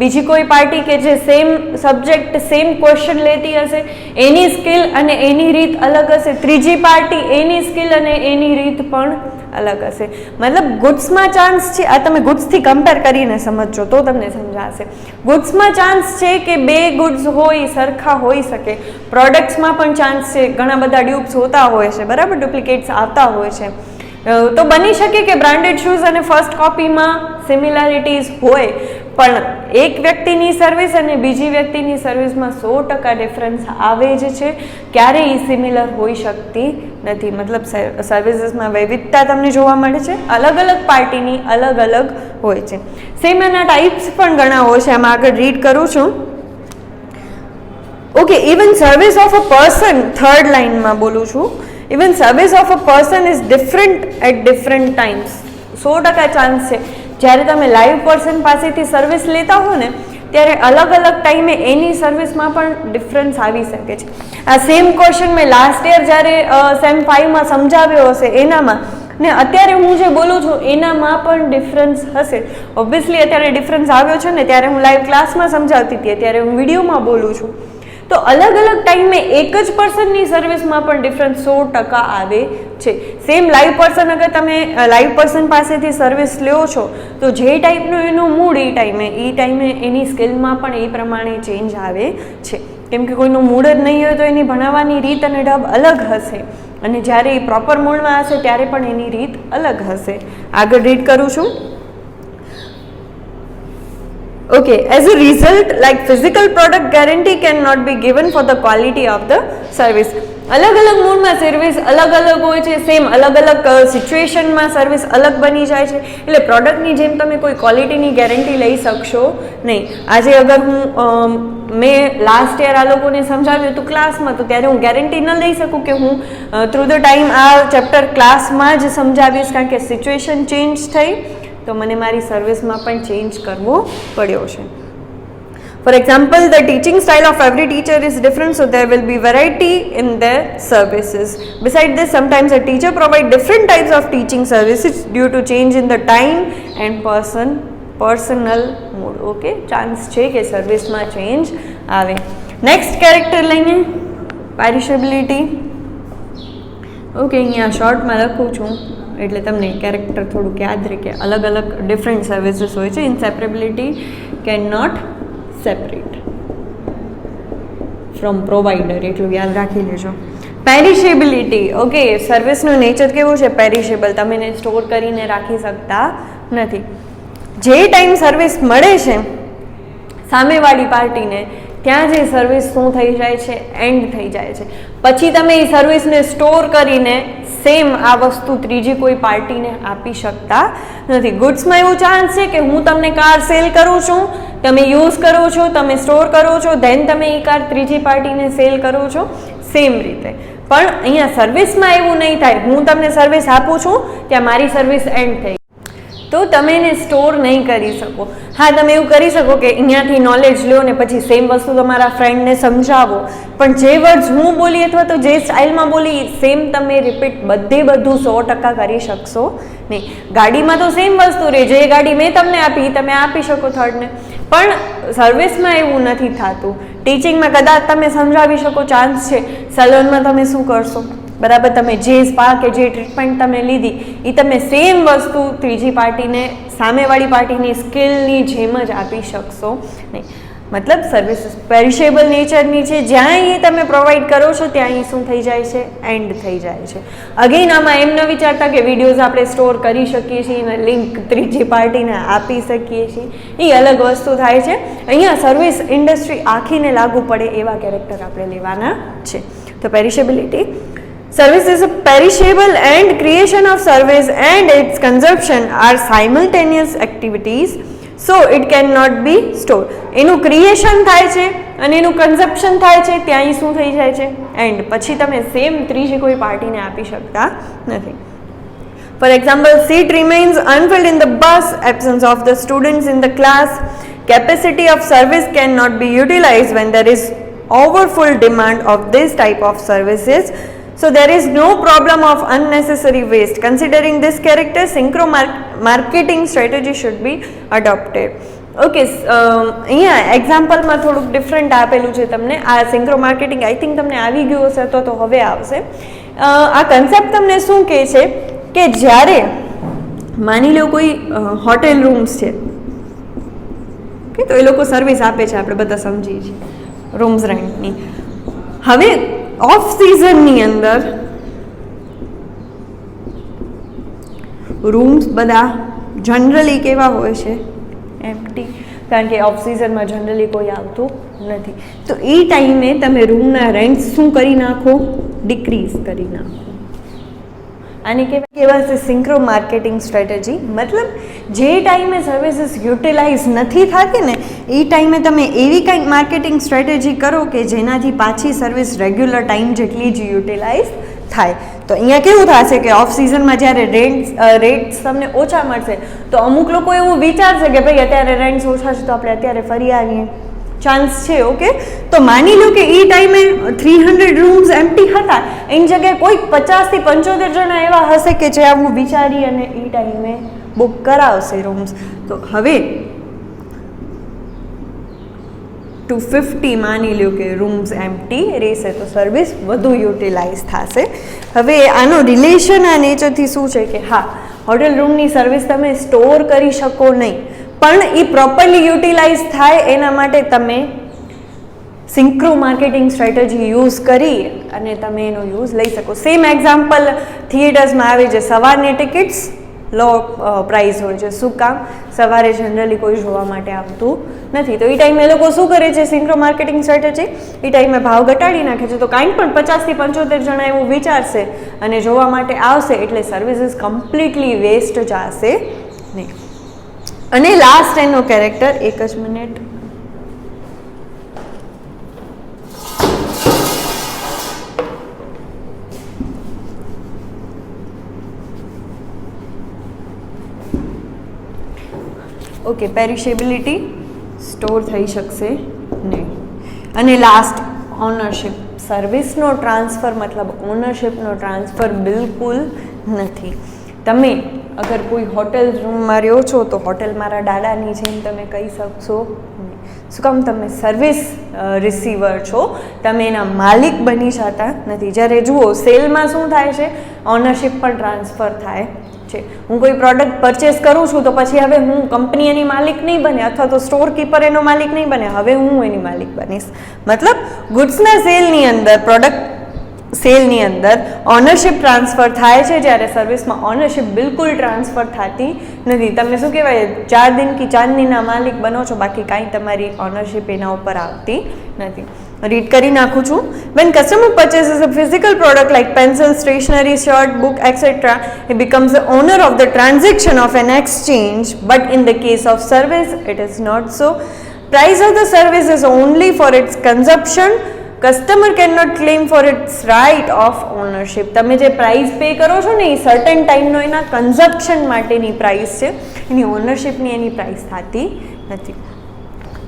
બીજી કોઈ પાર્ટી કે જે સેમ સબ્જેક્ટ સેમ ક્વેશ્ચન લેતી હશે એની સ્કિલ અને એની રીત અલગ હશે, ત્રીજી પાર્ટી એની સ્કિલ અને એની રીત પણ અલગ હશે. મતલબ ગુડ્સમાં ચાન્સ છે, આ તમે ગુડ્સથી કમ્પેર કરીને સમજજો તો તમને સમજાશે. ગુડ્સમાં ચાન્સ છે કે બે ગુડ્સ હોય સરખા હોઈ શકે, પ્રોડક્ટ્સમાં પણ ચાન્સ છે, ઘણા બધા ડ્યુપ્સ હોતા હોય છે, બરાબર, ડુપ્લિકેટ્સ આવતા હોય છે. તો બની શકે કે બ્રાન્ડેડ શૂઝ અને ફર્સ્ટ કોપીમાં સિમિલારિટીઝ હોય, પણ એક વ્યક્તિની સર્વિસ અને બીજી વ્યક્તિની સર્વિસમાં 100% ડિફરન્સ આવે જ છે, ક્યારેય એ સિમિલર હોઈ શકતી નથી. મતલબ સર્વિસીસમાં વૈવિધતા તમને જોવા મળે છે, અલગ અલગ પાર્ટીની અલગ અલગ હોય છે. સેમ એના ટાઈપ્સ પણ ઘણા હોય છે, આમાં આગળ રીડ કરું છું. Okay, even service of a person, third લાઇનમાં બોલું છું, even service of a person is different at different times. 100% chance છે જ્યારે તમે લાઈવ પર્સન પાસેથી સર્વિસ લેતા હો ને ત્યારે અલગ અલગ ટાઈમે એની સર્વિસમાં પણ ડિફરન્સ આવી શકે છે. આ સેમ ક્વેશ્ચન મેં લાસ્ટ યર જ્યારે સેમ 5માં સમજાવ્યો હશે એનામાં ને અત્યારે હું જે બોલું છું એનામાં પણ ડિફરન્સ હશે. ઓબ્વિયસલી અત્યારે ડિફરન્સ આવ્યો છે ને, ત્યારે હું લાઈવ ક્લાસમાં સમજાવતી હતી, અત્યારે હું વિડીયોમાં બોલું છું. તો અલગ અલગ ટાઈમે એક જ પર્સનની સર્વિસમાં પણ ડિફરન્સ 100% આવે છે. સેમ લાઈવ પર્સન, અગર તમે લાઈવ પર્સન પાસેથી સર્વિસ લ્યો છો તો જે ટાઈપનું એનું મૂડ એ ટાઈમે એની સ્કિલમાં પણ એ પ્રમાણે ચેન્જ આવે છે. કેમ કે કોઈનું મૂડ જ નહીં હોય તો એની ભણાવવાની રીત અને ઢબ અલગ હશે, અને જ્યારે એ પ્રોપર મૂડમાં હશે ત્યારે પણ એની રીત અલગ હશે. આગળ રીડ કરું છું. Okay, as a result, like physical product guarantee cannot be given for the quality of the service. અલગ અલગ મૂડમાં સર્વિસ અલગ અલગ હોય છે, સેમ અલગ અલગ સિચ્યુએશનમાં સર્વિસ અલગ બની જાય છે, એટલે પ્રોડક્ટની જેમ તમે કોઈ ક્વોલિટીની ગેરંટી લઈ શકશો નહીં. આજે અગર મેં લાસ્ટ યર આ લોકોને સમજાવ્યું હતું ક્લાસમાં, તો ત્યારે હું ગેરંટી ન લઈ શકું કે હું થ્રુ ધ ટાઈમ આ ચેપ્ટર ક્લાસમાં જ સમજાવીશ, કારણ કે સિચ્યુએશન ચેન્જ થઈ તો મને મારી સર્વિસમાં પણ ચેન્જ કરવો પડ્યો છે. For example, the teaching style of every teacher is different, so there will be variety in their services. Besides this, sometimes a teacher provide different types of teaching services due to change in the time and personal mood. Okay, chance છે કે સર્વિસમાં change આવે. Next character લઈને પેરિશેબિલિટી. Okay, અહીંયા શોર્ટમાં લખું છું એટલે તમને કેરેક્ટર થોડુંક યાદ રહે કે અલગ અલગ ડિફરન્ટ સર્વિસીસ હોય છે. Inseparability can not separate from provider, એટલું યાદ રાખી લેજો. પેરિશેબિલિટી. ઓકે, સર્વિસનું નેચર કેવું છે? પેરિશેબલ. તમે એને સ્ટોર કરીને રાખી શકતા નથી. જે ટાઈમ સર્વિસ મળે છે સામેવાળી પાર્ટીને, ત્યાં જે સર્વિસ શું થઈ જાય છે? એન્ડ થઈ જાય છે. પછી તમે એ સર્વિસને સ્ટોર કરીને સેમ આ વસ્તુ ત્રીજી કોઈ પાર્ટીને આપી શકતા નથી. ગુડ્સમાં એવું ચાન્સ છે કે હું તમને કાર સેલ કરું છું, તમે યુઝ કરો છો, તમે સ્ટોર કરો છો, ધેન તમે એ કાર ત્રીજી પાર્ટીને સેલ કરો છો, સેમ રીતે. પણ અહીંયા સર્વિસમાં એવું નહીં થાય. હું તમને સર્વિસ આપું છું, ત્યાં મારી સર્વિસ એન્ડ થઈ. તો તો તમે એને સ્ટોર નહીં કરી શકો. હા, તમે એવું કરી શકો કે અહીંયાથી નોલેજ લો ને પછી સેમ વસ્તુ તમારા ફ્રેન્ડને સમજાવો, પણ જે વર્ડ્સ હું બોલી અથવા તો જે સ્ટાઇલમાં બોલી સેમ તમે રિપીટ બધું 100% કરી શકશો નહીં. ગાડીમાં તો સેમ વસ્તુ રહે, જે ગાડી મેં તમને આપી તમે આપી શકો થર્ડને, પણ સર્વિસમાં એવું નથી થતું. ટીચિંગમાં કદાચ તમે સમજાવી શકો, ચાન્સ છે. સલોનમાં તમે શું કરશો? બરાબર, તમે જે સ્પા કે જે ટ્રીટમેન્ટ તમે લીધી એ તમે સેમ વસ્તુ ત્રીજી પાર્ટીને, સામેવાળી પાર્ટીની સ્કિલની જેમ જ આપી શકશો નહીં. મતલબ સર્વિસીસ પેરિશેબલ નેચરની છે, જ્યાં એ તમે પ્રોવાઈડ કરો છો ત્યાં એ શું થઈ જાય છે? એન્ડ થઈ જાય છે. અગેન આમાં એમ ન વિચારતા કે વિડીયોઝ આપણે સ્ટોર કરી શકીએ છીએ અને લિંક ત્રીજી પાર્ટીને આપી શકીએ છીએ, એ અલગ વસ્તુ થાય છે. અહીંયા સર્વિસ ઇન્ડસ્ટ્રી આખીને લાગુ પડે એવા કેરેક્ટર આપણે લેવાના છે. તો પેરિશેબિલિટી, service is a perishable and creation of service and its consumption are simultaneous activities, so it cannot be stored. એનું ક્રિએશન થાય છે અને એનું કન્ઝપ્શન થાય છે, ત્યાં શું થઈ જાય છે? એન્ડ. પછી તમે સેમ ત્રીજી કોઈ પાર્ટીને આપી શકતા નથી. For example, seat remains unfilled in the bus, absence of the students in the class, capacity of service cannot be utilized when there is overfull demand of this type of services. So there is no problem of unnecessary waste. Considering this character, synchro marketing strategy should be adopted. Okay, અહીંયા એક્ઝામ્પલમાં થોડુંક different આપેલું છે તમને. આ સિંક્રો marketing I think તમને આવી ગયું હશે તો હવે આવશે. આ કન્સેપ્ટ તમને શું કહે છે કે જ્યારે માની લો કોઈ હોટેલ રૂમ્સ છે, ઓકે, તો એ લોકો સર્વિસ આપે છે, આપણે બધા સમજીએ છીએ રૂમ્સ રેન્ટની. હવે ઓફ સિઝનની અંદર રૂમ્સ બધા જનરલી કેવા હોય છે? એમ્પ્ટી, કારણ કે ઓફ સિઝનમાં જનરલી કોઈ આવતું નથી. તો એ ટાઈમે તમે રૂમના રેન્ટ શું કરી નાખો? ડિક્રીઝ કરી નાખો. આને કહેવાય સિંક્રો માર્કેટિંગ સ્ટ્રેટેજી. મતલબ જે ટાઈમે સર્વિસીસ યુટિલાઇઝ નથી થતી ને એ ટાઈમે તમે એવી કંઈક માર્કેટિંગ સ્ટ્રેટેજી કરો કે જેનાથી પાછી સર્વિસ રેગ્યુલર ટાઈમ જેટલી જ યુટિલાઇઝ થાય. તો અહીંયા કેવું થશે કે ઓફ સિઝનમાં જ્યારે રેટ્સ તમને ઓછા મળશે તો અમુક લોકો એવું વિચારશે કે ભાઈ અત્યારે રેન્ટ્સ ઓછા છે તો આપણે અત્યારે ફરી આવીએ, ચાન્સ છે. ઓકે, તો માની લો કે એ ટાઈમે 300 રૂમ્સ એમ્પ્ટી હતા, એની જગ્યાએ કોઈક 50 થી 75 જણા એવા હશે કે જે આવું વિચારી અને એ ટાઈમે બુક કરાવશે રૂમ્સ. તો હવે 250 માની લો કે રૂમ્સ એમ્પ્ટી રહેશે તો સર્વિસ વધુ યુટિલાઇઝ થશે. હવે આનો રિલેશન આ નેચરથી શું છે કે હા, હોટેલ રૂમની સર્વિસ તમે સ્ટોર કરી શકો નહીં, પણ એ પ્રોપરલી યુટિલાઇઝ થાય એના માટે તમે સિંક્રો માર્કેટિંગ સ્ટ્રેટેજી યુઝ કરી અને તમે એનો યુઝ લઈ શકો. સેમ એક્ઝામ્પલ થિયેટર્સમાં આવે છે, સવારની ટિકિટ્સ લો પ્રાઇસ હોય છે. શું કામ? સવારે જનરલી કોઈ જોવા માટે આવતું નથી, તો એ ટાઈમે એ લોકો શું કરે છે? સિંક્રો માર્કેટિંગ સ્ટ્રેટેજી એ ટાઈમે ભાવ ઘટાડી નાખે છે. તો કાંઈ પણ 50 થી 75 જણા એવું વિચારશે અને જોવા માટે આવશે, એટલે સર્વિસીસ કમ્પ્લીટલી વેસ્ટ જશે નહીં. અને લાસ્ટ એનો કેરેક્ટર, એક જ મિનિટ, ઓકે, પેરિશેબિલિટી, સ્ટોર થઈ શકશે નહીં. અને લાસ્ટ ઓનરશિપ. સર્વિસનો ટ્રાન્સફર મતલબ ઓનરશિપનો ટ્રાન્સફર બિલકુલ નથી. તમે અગર કોઈ હોટેલ રૂમમાં રહ્યો છો તો હોટેલ મારા દાદાની જેમ તમે કહી શકશો નહીં. શું કામ? તમે સર્વિસ રિસીવર છો, તમે એના માલિક બની જતા નથી. જ્યારે જુઓ સેલમાં શું થાય છે? ઓનરશિપ પણ ટ્રાન્સફર થાય છે. હું કોઈ પ્રોડક્ટ પરચેસ કરું છું તો પછી હવે હું કંપની એની માલિક નહીં બને અથવા તો સ્ટોર કીપર એનો માલિક નહીં બને, હવે હું એની માલિક બનીશ. મતલબ ગુડ્સના સેલની અંદર, પ્રોડક્ટ સેલની અંદર ઓનરશિપ ટ્રાન્સફર થાય છે, જ્યારે સર્વિસમાં ઓનરશિપ બિલકુલ ટ્રાન્સફર થતી નથી. તમે શું કહેવાય, 4 દિન કી ચાંદનીના માલિક બનો છો, બાકી કાંઈ તમારી ઓનરશિપ એના ઉપર આવતી નથી. રીડ કરી નાખું છું. When customer purchases a physical product like pencil, stationery, shirt, book, etc., he becomes the owner of the transaction of an exchange. But in the case of service, it is not so. Price of the service is only for its consumption. Customer can not claim for its right of ownership. તમે જે price pay કરો છો ને એ certain ટાઈમનો એના consumption માટેની price છે, એની ઓનરશિપની એની price થતી નથી.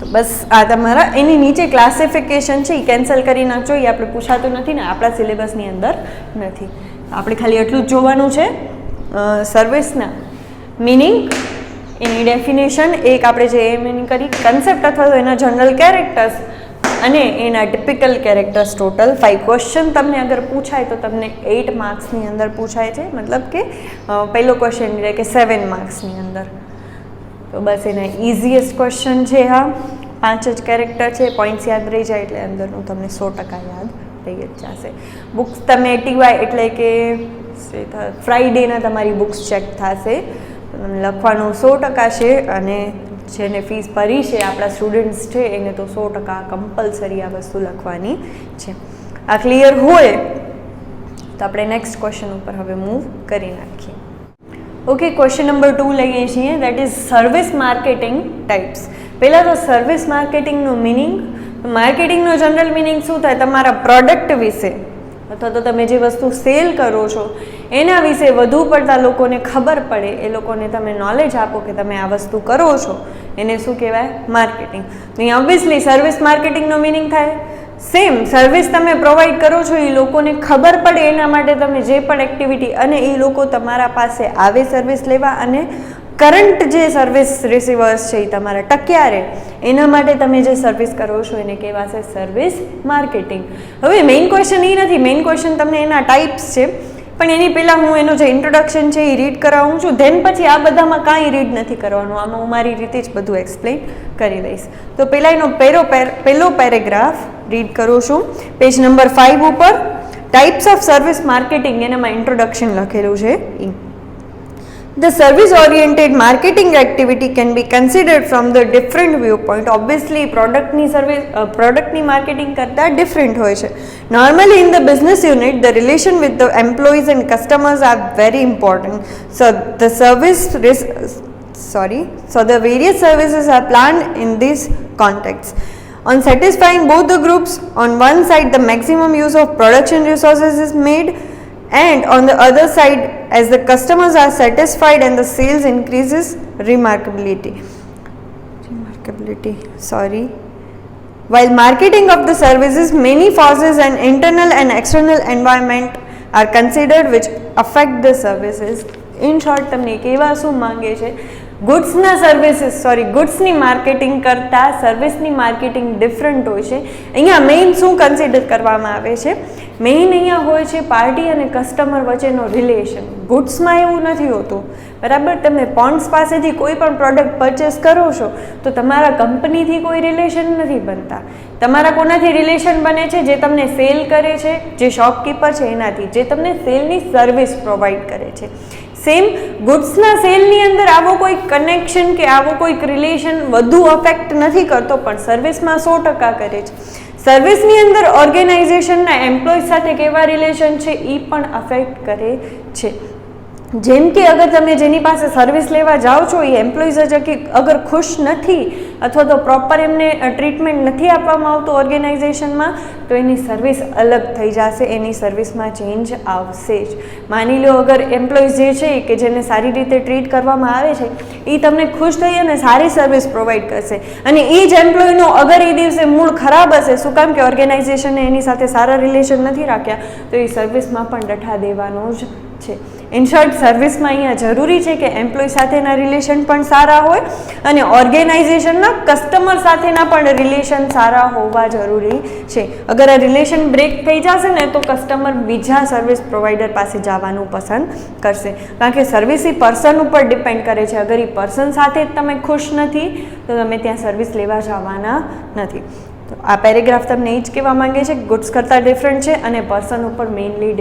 તો બસ આ તમારા એની નીચે ક્લાસિફિકેશન છે એ કેન્સલ કરી નાખજો, એ આપણે પૂછાતું નથી ને આપણા સિલેબસની અંદર નથી. આપણે ખાલી એટલું જ જોવાનું છે સર્વિસના મિનિંગ, એની ડેફિનેશન, એક આપણે જે મિનિંગ કરી કન્સેપ્ટ અથવા તો એના જનરલ કેરેક્ટર્સ અને એના ટિપિકલ કેરેક્ટર્સ. ટોટલ 5 ક્વેશ્ચન તમને અગર પૂછાય તો તમને 8 માર્ક્સની અંદર પૂછાય છે, મતલબ કે પહેલો ક્વેશ્ચન એટલે કે 7 માર્ક્સની અંદર. તો બસ એના ઇઝીએસ્ટ ક્વેશ્ચન છે. હા, 5 જ કેરેક્ટર છે, પોઈન્ટ્સ યાદ રહી જાય એટલે અંદરનું તમને 100% યાદ રહી જ જશે. બુક્સ તમે ટીવાય એટલે કે ફ્રાઈડેના તમારી બુક્સ ચેક થશે, લખવાનું 100% છે, અને જેને ફીસ ભરી છે આપણા સ્ટુડન્ટ્સ છે એને તો 100% કમ્પલસરી આ વસ્તુ લખવાની છે. આ ક્લિયર હોય તો આપણે નેક્સ્ટ ક્વેશ્ચન ઉપર હવે મૂવ કરી નાખીએ. ઓકે, ક્વેશ્ચન નંબર 2 લઈએ છીએ, that is service marketing types. પહેલાં તો સર્વિસ માર્કેટિંગનું મિનિંગ. માર્કેટિંગનો જનરલ મિનિંગ શું થાય? તમારા પ્રોડક્ટ વિશે અથવા તો તમે જે વસ્તુ સેલ કરો છો એના વિશે વધુ પડતા લોકોને ખબર પડે, એ લોકોને તમે નોલેજ આપો કે તમે આ વસ્તુ કરો છો, એને શું કહેવાય? માર્કેટિંગ. અહીં ઓબ્વિયસલી સર્વિસ માર્કેટિંગનો મિનિંગ થાય સેમ. સર્વિસ તમે પ્રોવાઈડ કરો છો એ લોકોને ખબર પડે એના માટે તમે જે પણ એક્ટિવિટી, અને એ લોકો તમારા પાસે આવે સર્વિસ લેવા, અને કરંટ જે સર્વિસ રિસીવર્સ છે એ તમારા ટક્યા રહે એના માટે તમે જે સર્વિસ કરો છો એને કહેવાશે સર્વિસ માર્કેટિંગ. હવે મેઇન ક્વેશ્ચન એ નથી, મેઇન ક્વેશ્ચન તમને એના ટાઈપ્સ છે, પણ એની પહેલાં હું એનું જે ઇન્ટ્રોડક્શન છે એ રીડ કરાવું છું, ધેન પછી આ બધામાં કાંઈ રીડ નથી કરવાનું, આમાં હું મારી રીતે જ બધું એક્સપ્લેન કરી દઈશ. તો પહેલાં એનો પહેલો પેરેગ્રાફ રીડ કરું છું, પેજ નંબર 5 ઉપર. ટાઈપ્સ ઓફ સર્વિસ માર્કેટિંગ એનામાં ઇન્ટ્રોડક્શન લખેલું છે. The service-oriented marketing activity can be considered from the different viewpoint. Obviously, product marketing કરતા different હોય છે. Normally, in the business unit, the relation with the employees and customers are very important. So, the the various services are planned in this context. On satisfying both the groups, on one side, the maximum use of production resources is made, and on the other side, as the customers are satisfied and the sales increases remarkability. While marketing of the services, many forces and internal and external environment are considered which affect the services. In short, તમને કહેવા શું માંગે છે? ગુડ્સની marketing કરતાં સર્વિસની marketing different હોય છે. અહીંયા મેઇન શું કન્સિડર કરવામાં આવે છે? મેઇન અહીંયા હોય છે પાર્ટી અને કસ્ટમર વચ્ચેનો રિલેશન. ગુડ્સમાં એવું નથી હોતું, બરાબર? તમે પોન્ડ્સ પાસેથી કોઈ પણ પ્રોડક્ટ પરચેસ કરો છો તો તમારા કંપનીથી કોઈ રિલેશન નથી બનતા. તમારા કોનાથી રિલેશન બને છે? જે તમને સેલ કરે છે, જે શોપકીપર છે એનાથી, જે તમને સેલની સર્વિસ પ્રોવાઈડ કરે છે. સેમ ગુડ્સના સેલની અંદર આવો કોઈ કનેક્શન કે આવો કોઈક રિલેશન વધુ અફેક્ટ નથી કરતો, પણ સર્વિસમાં 100% કરે છે. સર્વિસની અંદર ઓર્ગેનાઇઝેશનના એમ્પ્લોય સાથે કેવા રિલેશન છે એ પણ અફેક્ટ કરે છે. જેમ કે અગર તમે જેની પાસે સર્વિસ લેવા જાઓ છો એ એમ્પ્લોઈઝ જ અગર ખુશ નથી અથવા તો પ્રોપર એમને ટ્રીટમેન્ટ નથી આપવામાં આવતું ઓર્ગેનાઇઝેશનમાં, તો એની સર્વિસ અલગ થઈ જશે, એની સર્વિસમાં ચેન્જ આવશે જ. માની લો અગર એમ્પ્લોઈઝ જે છે કે જેને સારી રીતે ટ્રીટ કરવામાં આવે છે એ તમને ખુશ થઈ અને સારી સર્વિસ પ્રોવાઈડ કરશે, અને એ જ એમ્પ્લોયનો અગર એ દિવસે મૂડ ખરાબ હશે, શું કામ કે ઓર્ગેનાઇઝેશને એની સાથે સારા રિલેશન નથી રાખ્યા, તો એ સર્વિસમાં પણ ડઠા દેવાનું જ છે. ઇન શોર્ટ, સર્વિસમાં અહીંયા જરૂરી છે કે એમ્પ્લોય સાથેના રિલેશન પણ સારા હોય અને ઓર્ગેનાઇઝેશનના કસ્ટમર સાથેના પણ રિલેશન સારા હોવા જરૂરી છે. અગર આ રિલેશન બ્રેક થઈ જશે ને તો કસ્ટમર બીજા સર્વિસ પ્રોવાઈડર પાસે જવાનું પસંદ કરશે, કારણ કે સર્વિસ એ પર્સન ઉપર ડિપેન્ડ કરે છે. અગર એ પર્સન સાથે જ તમે ખુશ નથી તો તમે ત્યાં સર્વિસ લેવા જવાના નથી. તો આ પેરેગ્રાફ તમને એ જ કહેવા માંગે છે કે ગુડ્સ કરતાં ડિફરન્ટ છે અને પર્સન ઉપર મેઇનલી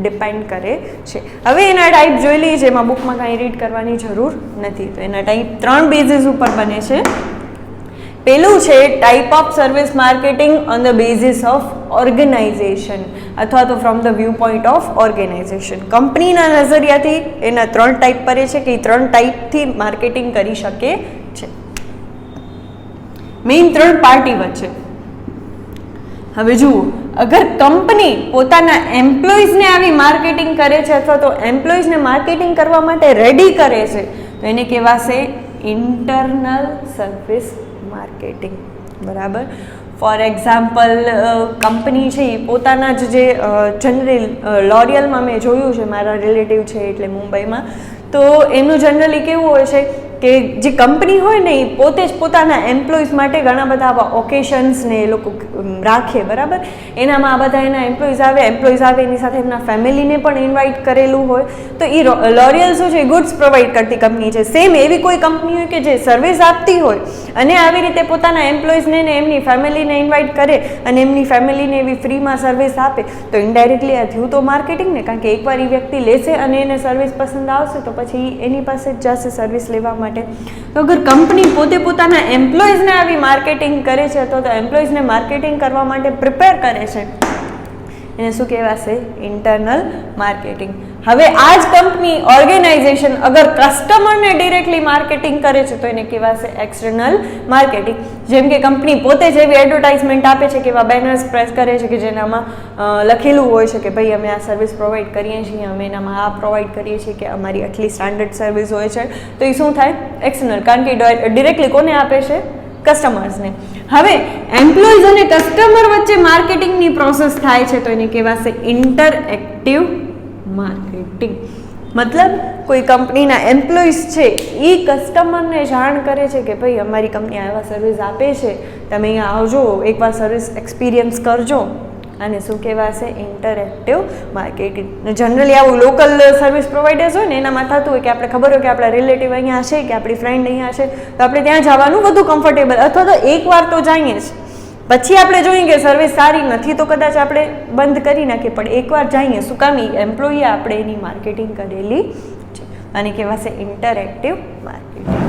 ડિપેન્ડ કરે છે. હવે એના ટાઈપ જોઈ લઈએ, જેમાં બુકમાં કાંઈ રીડ કરવાની જરૂર નથી. તો એના ટાઈપ 3 બેઝિસ ઉપર બને છે. પેલું છે type of service marketing on the basis of organisation અથવા તો from the view point of organisation. કંપનીના નજરિયાથી એના 3 ટાઈપ પડે છે કે એ 3 ટાઈપથી માર્કેટિંગ કરી શકે છે. મેઇન 3 પાર્ટી વચ્ચે. હવે જુઓ, અગર કંપની પોતાના એમ્પ્લોઈઝને આવી માર્કેટિંગ કરે છે અથવા તો એમ્પ્લોઈઝને માર્કેટિંગ કરવા માટે રેડી કરે છે તો એને કહેવાશે ઇન્ટરનલ સર્વિસ માર્કેટિંગ. બરાબર. ફોર એક્ઝામ્પલ, કંપની છે એ પોતાના જ જે જનરલી લોરિયલમાં મેં જોયું છે, મારા રિલેટિવ છે એટલે મુંબઈમાં, તો એનું જનરલી કેવું હોય છે કે જે કંપની હોય ને એ પોતે જ પોતાના એમ્પ્લોઈઝ માટે ઘણા બધા આવા ઓકેશન્સ ને એ લોકો રાખે. બરાબર. એનામાં આ બધા એના એમ્પ્લોઈઝ આવે એની સાથે એમના ફેમિલીને પણ ઇન્વાઇટ કરેલું હોય. તો એ લોરિયલ શું છે, ગુડ્સ પ્રોવાઈડ કરતી કંપની છે. સેમ એવી કોઈ કંપની હોય કે જે સર્વિસ આપતી હોય અને આવી રીતે પોતાના એમ્પ્લોઈઝને ને એમની ફેમિલીને ઇન્વાઇટ કરે અને એમની ફેમિલીને એવી ફ્રીમાં સર્વિસ આપે તો ઇનડાયરેક્ટલી આ થયું તો માર્કેટિંગ ને. કારણ કે એકવાર એ વ્યક્તિ લેશે અને એને સર્વિસ પસંદ આવશે તો પછી એની પાસે જ જશે સર્વિસ લેવા માટે. તો અગર કંપની પોતે પોતાના એમ્પ્લોઈઝને આવી માર્કેટિંગ કરે છે અથવા તો એમ્પ્લોઈઝને માર્કેટિંગ કરવા માટે પ્રિપેર કરે છે એને શું કહેવાશે? Internal marketing. હવે આ જ કંપની ઓર્ગેનાઇઝેશન અગર કસ્ટમરને ડિરેક્ટલી માર્કેટિંગ કરે છે તો એને કહેવાશે એક્સટર્નલ માર્કેટિંગ. જેમ કે કંપની પોતે જ એવી એડવર્ટાઇઝમેન્ટ આપે છે કે એવા બેનર્સ પ્રેસ કરે છે કે જેનામાં લખેલું હોય છે કે ભાઈ અમે આ સર્વિસ પ્રોવાઈડ કરીએ છીએ, અમે એનામાં આ પ્રોવાઈડ કરીએ છીએ કે અમારી આટલી સ્ટાન્ડર્ડ સર્વિસ હોય છે. તો એ શું થાય? એક્સટર્નલ. કારણ કે ડિરેક્ટલી કોને આપે છે? કસ્ટમર્સને. હવે એમ્પ્લોઈઝ અને કસ્ટમર વચ્ચે માર્કેટિંગની પ્રોસેસ થાય છે તો એને કહેવાશે ઇન્ટરએક્ટિવ માર્કેટિંગ. મતલબ કોઈ કંપનીના એમ્પ્લોઈઝ છે એ કસ્ટમરને જાણ કરે છે કે ભાઈ અમારી કંપની આવા સર્વિસ આપે છે, તમે અહીંયા આવજો, એકવાર સર્વિસ એક્સપિરિયન્સ કરજો. અને શું કહેવાશે? Interactive marketing. જનરલી આવું લોકલ સર્વિસ પ્રોવાઈડર્સ હોય ને એનામાં થતું હોય કે આપણે ખબર હોય કે આપણા રિલેટિવ અહીંયા છે કે આપણી ફ્રેન્ડ અહીંયા છે તો આપણે ત્યાં જવાનું વધુ કમ્ફર્ટેબલ, અથવા તો એકવાર તો જઈએ જ, પછી આપણે જોઈએ કે સર્વિસ સારી નથી તો કદાચ આપણે બંધ કરી નાખીએ, પણ એકવાર જઈએ. શું કામ? એમ્પ્લોયીએ આપણે એની માર્કેટિંગ કરેલી છે. અને કહેવાશે ઇન્ટરએક્ટિવ માર્કેટિંગ.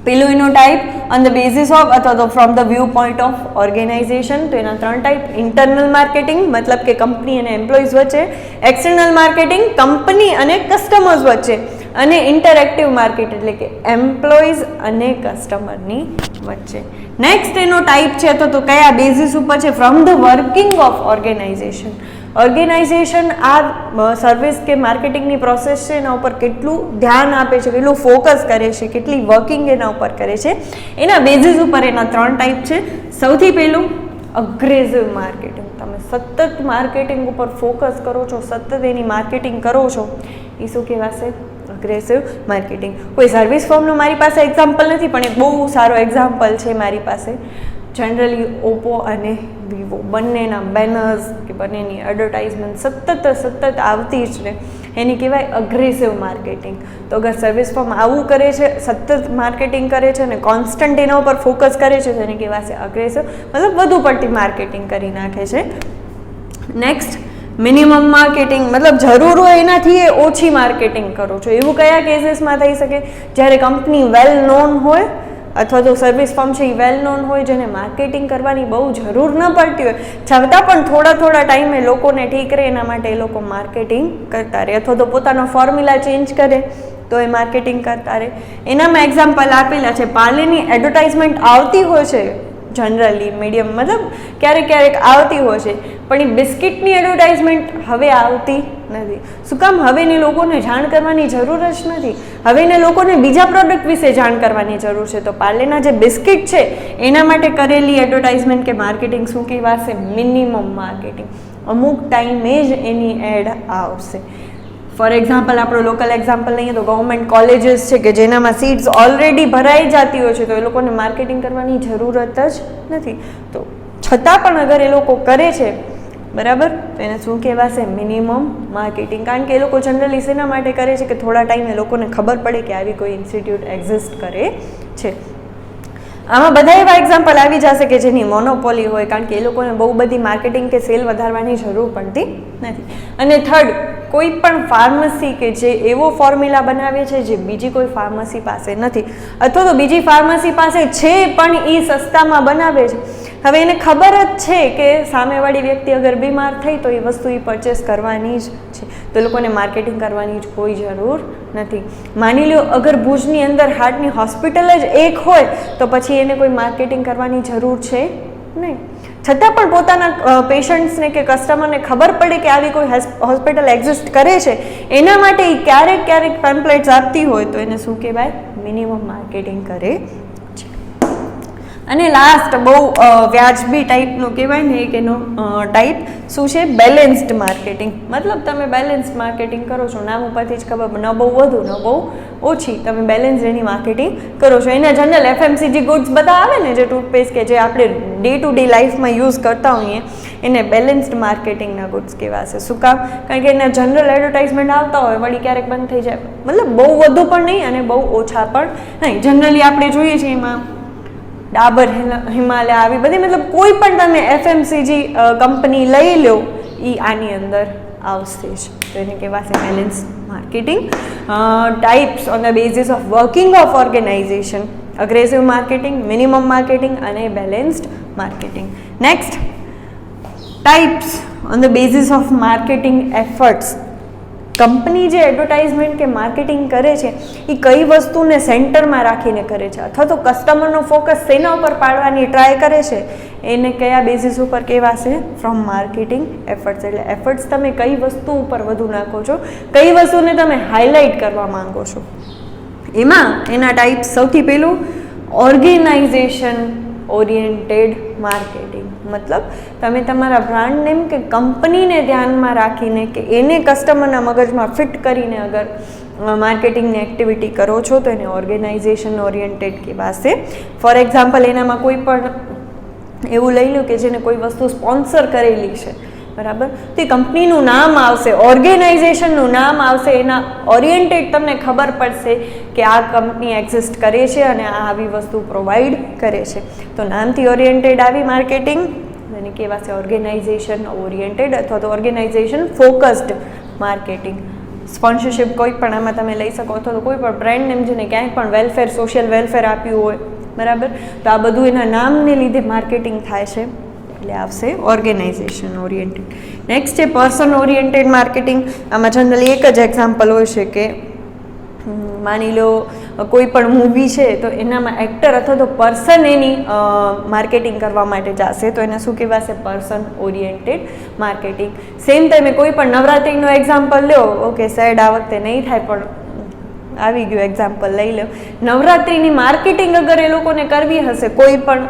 પેલું એનો type on the basis of અથવા તો from the view point of organization. તો એના 3 ટાઈપ: ઇન્ટરનલ માર્કેટિંગ મતલબ કે કંપની અને એમ્પ્લોઈઝ વચ્ચે, એક્સટર્નલ માર્કેટિંગ કંપની અને કસ્ટમર્સ વચ્ચે, અને ઇન્ટરએક્ટિવ માર્કેટ એટલે કે એમ્પ્લોઈઝ અને કસ્ટમરની વચ્ચે. નેક્સ્ટ એનો ટાઈપ છે તો કયા બેઝિસ ઉપર છે? From the working of organization. Organization આ સર્વિસ કે માર્કેટિંગની પ્રોસેસ છે એના ઉપર કેટલું ધ્યાન આપે છે, કેટલું ફોકસ કરે છે, કેટલી વર્કિંગ એના ઉપર કરે છે, એના બેઝિસ ઉપર એના 3 ટાઈપ છે. સૌથી પહેલું અગ્રેસિવ માર્કેટિંગ. તમે સતત માર્કેટિંગ ઉપર ફોકસ કરો છો, સતત એની માર્કેટિંગ કરો છો, એ શું કહેવાશે? Aggressive marketing. કોઈ સર્વિસ ફોર્મનું મારી પાસે એક્ઝામ્પલ નથી પણ એક બહુ સારો એક્ઝામ્પલ છે મારી પાસે. જનરલી ઓપ્પો અને વિવો બંનેના બેનર્સ કે બંનેની એડવર્ટાઇઝમેન્ટ સતત આવતી જ રહે, એની કહેવાય અગ્રેસિવ માર્કેટિંગ. તો અગર સર્વિસ ફોર્મ આવું કરે છે, સતત માર્કેટિંગ કરે છે અને કોન્સ્ટન્ટ એના ઉપર ફોકસ કરે છે તો એને કહેવાશે અગ્રેસિવ, મતલબ વધુ પડતી માર્કેટિંગ કરી નાખે છે. નેક્સ્ટ મિનિમમ માર્કેટિંગ, મતલબ જરૂર હોય એનાથી એ ઓછી માર્કેટિંગ કરો છો. એવું કયા કેસીસમાં થઈ શકે? જ્યારે કંપની વેલ નોન હોય અથવા તો સર્વિસ ફર્મ છે એ વેલ નોન હોય, જેને માર્કેટિંગ કરવાની બહુ જરૂર ન પડતી હોય, છતાં પણ થોડા ટાઈમે લોકોને ઠીક રહે એના માટે એ લોકો માર્કેટિંગ કરતા રહે, અથવા તો પોતાનો ફોર્મ્યુલા ચેન્જ કરે તો એ માર્કેટિંગ કરતા રહે. એનામાં એક્ઝામ્પલ આપેલા છે. પાર્લેની એડવર્ટાઇઝમેન્ટ આવતી હોય છે જનરલી મીડિયમ, મતલબ ક્યારેક આવતી હોય છે, પણ એ બિસ્કિટની એડવર્ટાઇઝમેન્ટ હવે આવતી નથી. શું કામ? હવે એને લોકોને જાણ કરવાની જરૂર જ નથી, હવે એને લોકોને બીજા પ્રોડક્ટ વિશે જાણ કરવાની જરૂર છે. તો પાર્લેના જે બિસ્કિટ છે એના માટે કરેલી એડવર્ટાઇઝમેન્ટ કે માર્કેટિંગ શું કહેવાશે? Minimum marketing. અમુક ટાઈમે જ એની એડ આવશે. ફોર એક્ઝામ્પલ, આપણો લોકલ એક્ઝામ્પલ લઈએ તો ગવર્મેન્ટ કોલેજીસ છે કે જેનામાં સીટ્સ ઓલરેડી ભરાઈ જતી હોય છે તો એ લોકોને માર્કેટિંગ કરવાની જરૂરત જ નથી. તો છતાં પણ અગર એ લોકો કરે છે, બરાબર, તો એને શું કહેવાશે? Minimum marketing. કારણ કે એ લોકો જનરલી શેના માટે કરે છે કે થોડા ટાઈમે લોકોને ખબર પડે કે આવી કોઈ ઇન્સ્ટિટ્યૂટ એક્ઝિસ્ટ કરે છે. આમાં બધા એવા એક્ઝામ્પલ આવી જશે કે જેની મોનોપોલી હોય, કારણ કે એ લોકોને બહુ બધી માર્કેટિંગ કે સેલ વધારવાની જરૂર પડતી નથી. અને થર્ડ, કોઈ પણ ફાર્મસી કે જે એવો ફોર્મ્યુલા બનાવે છે જે બીજી કોઈ ફાર્મસી પાસે નથી, અથવા તો બીજી ફાર્મસી પાસે છે પણ એ સસ્તામાં બનાવે છે. હવે એને ખબર જ છે કે સામેવાળી વ્યક્તિ અગર બીમાર થઈ તો એ વસ્તુ એ પરચેસ કરવાની જ છે, તો લોકોને માર્કેટિંગ કરવાની જ કોઈ જરૂર નથી. માની લો અગર ભુજની અંદર હાર્ટની હોસ્પિટલ જ એક હોય તો પછી એને કોઈ માર્કેટિંગ કરવાની જરૂર છે નહીં. છતાં પણ પોતાના પેશન્ટ્સને કે કસ્ટમરને ખબર પડે કે આવી કોઈ હોસ્પિટલ એક્ઝિસ્ટ કરે છે, એના માટે એ ક્યારેક ક્યારેક પેમ્પલેટ્સ આપતી હોય તો એને શું કહેવાય? મિનિમમ માર્કેટિંગ કરે છે. અને લાસ્ટ બહુ વ્યાજબી ટાઈપનું કહેવાય ને એક એનો ટાઈપ શું છે? Balanced marketing. મતલબ તમે બેલેન્સ્ડ માર્કેટિંગ કરો છો, નામ ઉપરથી જ ખબર, ન બહુ વધુ ન બહુ ઓછી, તમે બેલેન્સ એની માર્કેટિંગ કરો છો. એના જનરલ એફએમસીજી ગુડ્સ બધા આવે ને, જે ટૂથપેસ્ટ કે જે આપણે ડે ટુ ડે લાઈફમાં યુઝ કરતા હોઈએ, એને બેલેન્સ્ડ માર્કેટિંગના ગુડ્સ કહેવાશે. શું કામ? કારણ કે એના જનરલ એડવર્ટાઇઝમેન્ટ આવતા હોય, વળી ક્યારેક બંધ થઈ જાય, મતલબ બહુ વધુ પણ નહીં અને બહુ ઓછા પણ નહીં. જનરલી આપણે જોઈએ છીએ એમાં ડાબર, હિમાલય, આવી બધી, મતલબ કોઈ પણ તમે એફએમસીજી કંપની લઈ લો એ આની અંદર આવશે જ. તો એને કહેવાશે balance marketing. Types on the basis of working of organisation: aggressive marketing, minimum marketing અને balanced marketing. Next, types on the basis of marketing efforts. Company જે એડવર્ટાઇઝમેન્ટ કે માર્કેટિંગ કરે છે એ કઈ વસ્તુને સેન્ટરમાં રાખીને કરે છે, અથવા તો કસ્ટમરનો ફોકસ શેના ઉપર પાડવાની ટ્રાય કરે છે, એને કયા બેઝિસ ઉપર કહેવાશે? From marketing efforts. એટલે એફર્ટ્સ તમે કઈ વસ્તુ ઉપર વધુ નાખો છો, કઈ વસ્તુને તમે હાઇલાઇટ કરવા માંગો છો. એમાં એના ટાઈપ, સૌથી પહેલું ઓર્ગેનાઇઝેશન ઓરિએન્ટેડ માર્કેટિંગ. મતલબ તમે તમારા બ્રાન્ડ નેમ કે કંપનીને ધ્યાનમાં રાખીને કે એને કસ્ટમરના મગજમાં ફિટ કરીને અગર માર્કેટિંગની એક્ટિવિટી કરો છો તો એને ઓર્ગેનાઇઝેશન ઓરિએન્ટેડ કહેવાશે. ફોર એક્ઝામ્પલ, એનામાં કોઈ પણ એવું લઈ લો કે જેને કોઈ વસ્તુ સ્પોન્સર કરેલી છે, બરાબર, તો એ કંપનીનું નામ આવશે, ઓર્ગેનાઇઝેશનનું નામ આવશે, એના ઓરિએન્ટેડ તમને ખબર પડશે કે આ કંપની એક્ઝિસ્ટ કરે છે અને આ આવી વસ્તુ પ્રોવાઈડ કરે છે. તો નામથી ઓરિએન્ટેડ આવી માર્કેટિંગ એને કહેવાશે ઓર્ગેનાઇઝેશન ઓરિએન્ટેડ અથવા તો ઓર્ગેનાઇઝેશન ફોકસ્ડ માર્કેટિંગ. સ્પોન્સરશિપ કોઈ પણ આમાં તમે લઈ શકો, અથવા તો કોઈ પણ બ્રાન્ડ નેમ જેને ક્યાંય પણ વેલફેર, સોશિયલ વેલફેર આપ્યું હોય, બરાબર, તો આ બધું એના નામને લીધે માર્કેટિંગ થાય છે, એટલે આવશે ઓર્ગેનાઇઝેશન ઓરિએન્ટેડ. નેક્સ્ટ છે પર્સન ઓરિએન્ટેડ માર્કેટિંગ. આમાં જનરલી એક જ એક્ઝામ્પલ હોય છે કે માની લો કોઈ પણ મૂવી છે તો એનામાં એક્ટર અથવા તો પર્સન એની માર્કેટિંગ કરવા માટે જશે તો એને શું કહેવાશે? Person oriented marketing. સેમ તમે કોઈ પણ નવરાત્રિનો એક્ઝામ્પલ લો, ઓકે સેડ આ વખતે નહીં થાય પણ આવી ગયું એક્ઝામ્પલ લઈ લો. નવરાત્રિની માર્કેટિંગ અગર એ લોકોને કરવી હશે, કોઈ પણ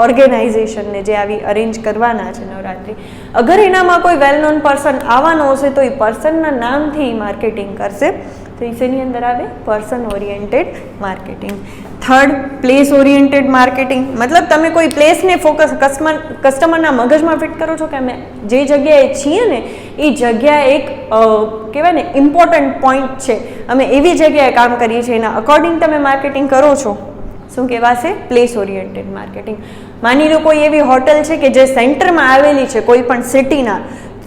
ઓર્ગેનાઇઝેશનને જે આવી અરેન્જ કરવાના છે નવરાત્રિ, અગર એનામાં કોઈ વેલ નોન પર્સન આવવાનો હશે તો એ પર્સનના નામથી માર્કેટિંગ કરશે, તો એની અંદર આવે person oriented marketing. Third, place oriented marketing. મતલબ તમે કોઈ પ્લેસને ફોકસ કસ્ટમરના મગજમાં ફિટ કરો છો કે અમે જે જગ્યાએ છીએ ને એ જગ્યા એક કહેવાય ને ઇમ્પોર્ટન્ટ પોઈન્ટ છે, અમે એવી જગ્યાએ કામ કરીએ છીએ, એના અકોર્ડિંગ તમે માર્કેટિંગ કરો છો, શું કહેવાશે? Place oriented marketing. માની લો કોઈ એવી હોટલ છે કે જે સેન્ટરમાં આવેલી છે કોઈ પણ સિટીના,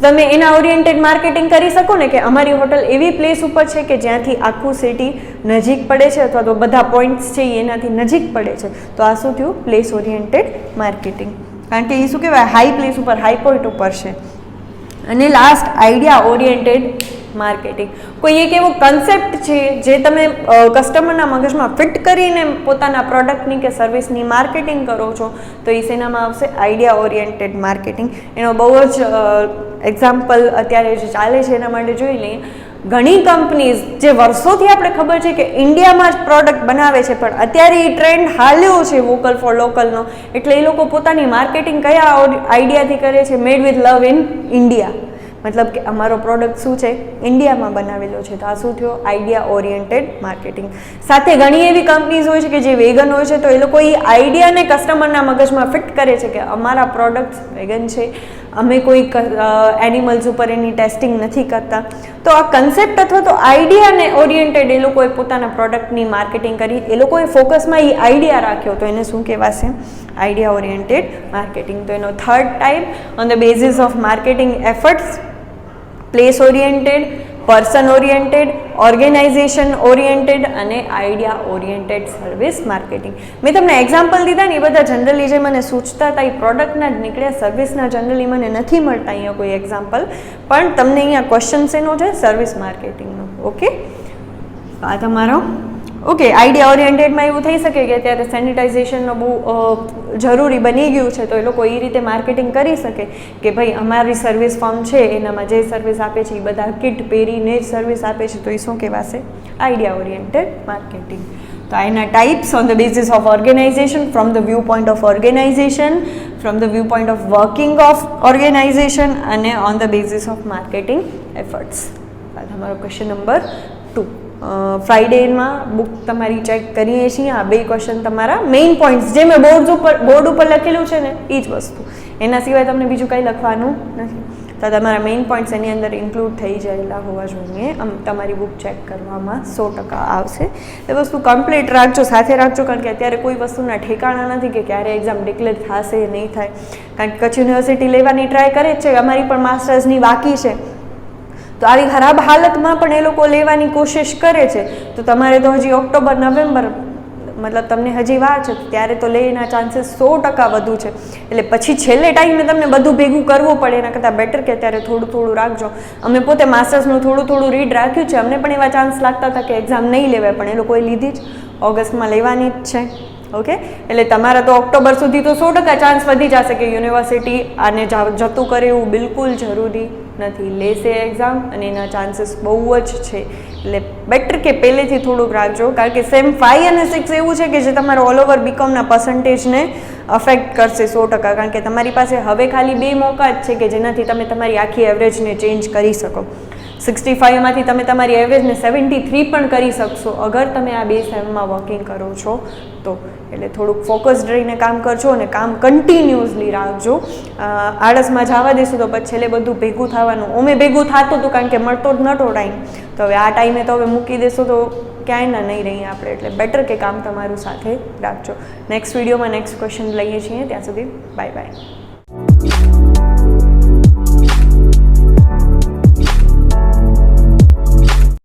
તમે એના ઓરિએન્ટેડ માર્કેટિંગ કરી શકો ને કે અમારી હોટલ એવી પ્લેસ ઉપર છે કે જ્યાંથી આખું સિટી નજીક પડે છે, અથવા તો બધા પોઈન્ટ્સ છે એ એનાથી નજીક પડે છે, તો આ શું થયું? Place oriented marketing. કારણ કે એ શું કહેવાય? હાઈ પ્લેસ ઉપર, હાઈ પોઈન્ટ ઉપર છે. અને લાસ્ટ, આઈડિયા ઓરિએન્ટેડ માર્કેટિંગ. કોઈ એક એવો કન્સેપ્ટ છે જે તમે કસ્ટમરના મગજમાં ફિટ કરીને પોતાના પ્રોડક્ટની કે સર્વિસની માર્કેટિંગ કરો છો, તો એ શેનામાં આવશે? Idea oriented marketing. એનો બહુ જ એક્ઝામ્પલ અત્યારે જે ચાલે છે એના માટે જોઈ લઈએ. ઘણી કંપનીઝ જે વર્ષોથી આપણે ખબર છે કે ઇન્ડિયામાં જ પ્રોડક્ટ બનાવે છે, પણ અત્યારે એ ટ્રેન્ડ હાલ્યો છે વોકલ ફોર લોકલનો, એટલે એ લોકો પોતાની માર્કેટિંગ કયા આઈડિયાથી કરે છે? મેડ વિથ લવ ઇન ઇન્ડિયા. મતલબ કે અમારો પ્રોડક્ટ શું છે? ઇન્ડિયામાં બનાવેલો છે. તો આ શું થયો? Idea oriented marketing. સાથે ઘણી એવી કંપનીઝ હોય છે કે જે વેગન હોય છે, તો એ લોકો એ આઈડિયાને કસ્ટમરના મગજમાં ફિટ કરે છે કે અમારા પ્રોડક્ટ્સ વેગન છે, અમે કોઈ એનિમલ્સ ઉપર એની ટેસ્ટિંગ નથી કરતા. તો આ કન્સેપ્ટ અથવા તો આઈડિયાને ઓરિએન્ટેડ એ લોકોએ પોતાના પ્રોડક્ટની માર્કેટિંગ કરી, એ લોકોએ ફોકસમાં એ આઈડિયા રાખ્યો, તો એને શું કહેવાશે? Idea oriented marketing. તો એનો third type on the basis of marketing efforts: place oriented, person oriented, organization oriented અને આઈડિયા ઓરિએન્ટેડ સર્વિસ માર્કેટિંગ. મેં તમને એક્ઝામ્પલ દીધા ને એ બધા જનરલી જે મને સૂચતા હતા એ પ્રોડક્ટના જ નીકળ્યા, સર્વિસના જનરલી મને નથી મળતા અહીંયા કોઈ એક્ઝામ્પલ, પણ તમને અહીંયા ક્વેશ્ચન એનો છે સર્વિસ માર્કેટિંગનો. ઓકે, આ તમારો ઓકે, આઈડિયા ઓરિએન્ટેડમાં એવું થઈ શકે કે અત્યારે સેનિટાઇઝેશનનો બહુ જરૂરી બની ગયું છે, તો એ લોકો એ રીતે માર્કેટિંગ કરી શકે કે ભાઈ અમારી સર્વિસ ફોર્મ છે એનામાં જે સર્વિસ આપે છે એ બધા કિટ પહેરીને જ સર્વિસ આપે છે, તો એ શું કહેવાશે? Idea oriented marketing. તો એના types on the basis of organisation, from the view point of organisation, from the view point of working of organisation અને on the basis of marketing efforts. આ તમારો ક્વેશ્ચન નંબર 2. ફ્રાઈડેમાં book તમારી check કરીએ છીએ. આ 2 ક્વેશ્ચન તમારા main points જે મેં બોર્ડ ઉપર લખેલું છે ને એ જ વસ્તુ, એના સિવાય તમને બીજું કંઈ લખવાનું નથી. તો તમારા મેઇન પોઈન્ટ્સ એની અંદર ઇન્ક્લુડ થઈ જાયેલા હોવા જોઈએ. તમારી બુક ચેક કરવામાં 100% આવશે. એ વસ્તુ કમ્પ્લીટ રાખજો, સાથે રાખજો, કારણ કે અત્યારે કોઈ વસ્તુના ઠેકાણા નથી કે ક્યારે એક્ઝામ ડિક્લેર થશે નહીં થાય. કારણ કે કચ્છ યુનિવર્સિટી લેવાની ટ્રાય કરે જ છે, અમારી પણ માસ્ટર્સની બાકી છે, તો આવી ખરાબ હાલતમાં પણ એ લોકો લેવાની કોશિશ કરે છે. તો તમારે તો હજી ઓક્ટોબર નવેમ્બર મતલબ તમને હજી વાર છે, ત્યારે તો લેના ચાન્સીસ 100% વધુ છે. એટલે પછી છેલ્લે ટાઈમે તમને બધું ભેગું કરવું પડે, એના કરતાં બેટર કે અત્યારે થોડું થોડું રાખજો. અમે પોતે માસ્ટર્સનું થોડું થોડું રીડ રાખ્યું છે, અમને પણ એવા ચાન્સ લાગતા હતા કે એક્ઝામ નહીં લેવાય, પણ એ લોકોએ લીધી જ, ઓગસ્ટમાં લેવાની જ છે. ઓકે, એટલે તમારા તો ઓક્ટોબર સુધી તો 100% ચાન્સ વધી જશે કે યુનિવર્સિટી આને જતું કરે એવું બિલકુલ જરૂરી નથી. લેશે એક્ઝામ અને એના ચાન્સીસ બહુ જ છે. એટલે બેટર કે પહેલેથી થોડુંક રાખજો, કારણ કે સેમ 5 અને 6 એવું છે કે જે તમારા ઓલ ઓવર બીકોમના પર્સન્ટેજને અફેક્ટ કરશે 100%, કારણ કે તમારી પાસે હવે ખાલી 2 મોકા જ છે કે જેનાથી તમે તમારી આખી એવરેજને ચેન્જ કરી શકો. 65માંથી તમે તમારી એવરેજને 73 પણ કરી શકશો અગર તમે આ 2 સેમમાં વર્કિંગ કરો છો તો. એટલે થોડુંક ફોકસ્ડ રહીને કામ કરજો અને કામ કન્ટિન્યુઅસલી રાખજો. આળસમાં જવા દેશું તો પછી છેલ્લે બધું ભેગું થવાનું, ઓમે ભેગું થતું હતું કારણ કે મળતો જ નહોતો ટાઈમ, તો હવે આ ટાઈમે તો હવે મૂકી દેશો તો ક્યાંય ના નહીં રહીએ આપણે. એટલે બેટર કે કામ તમારું સાથે રાખજો. નેક્સ્ટ વિડીયોમાં નેક્સ્ટ ક્વેશ્ચન લઈએ છીએ. ત્યાં સુધી બાય બાય.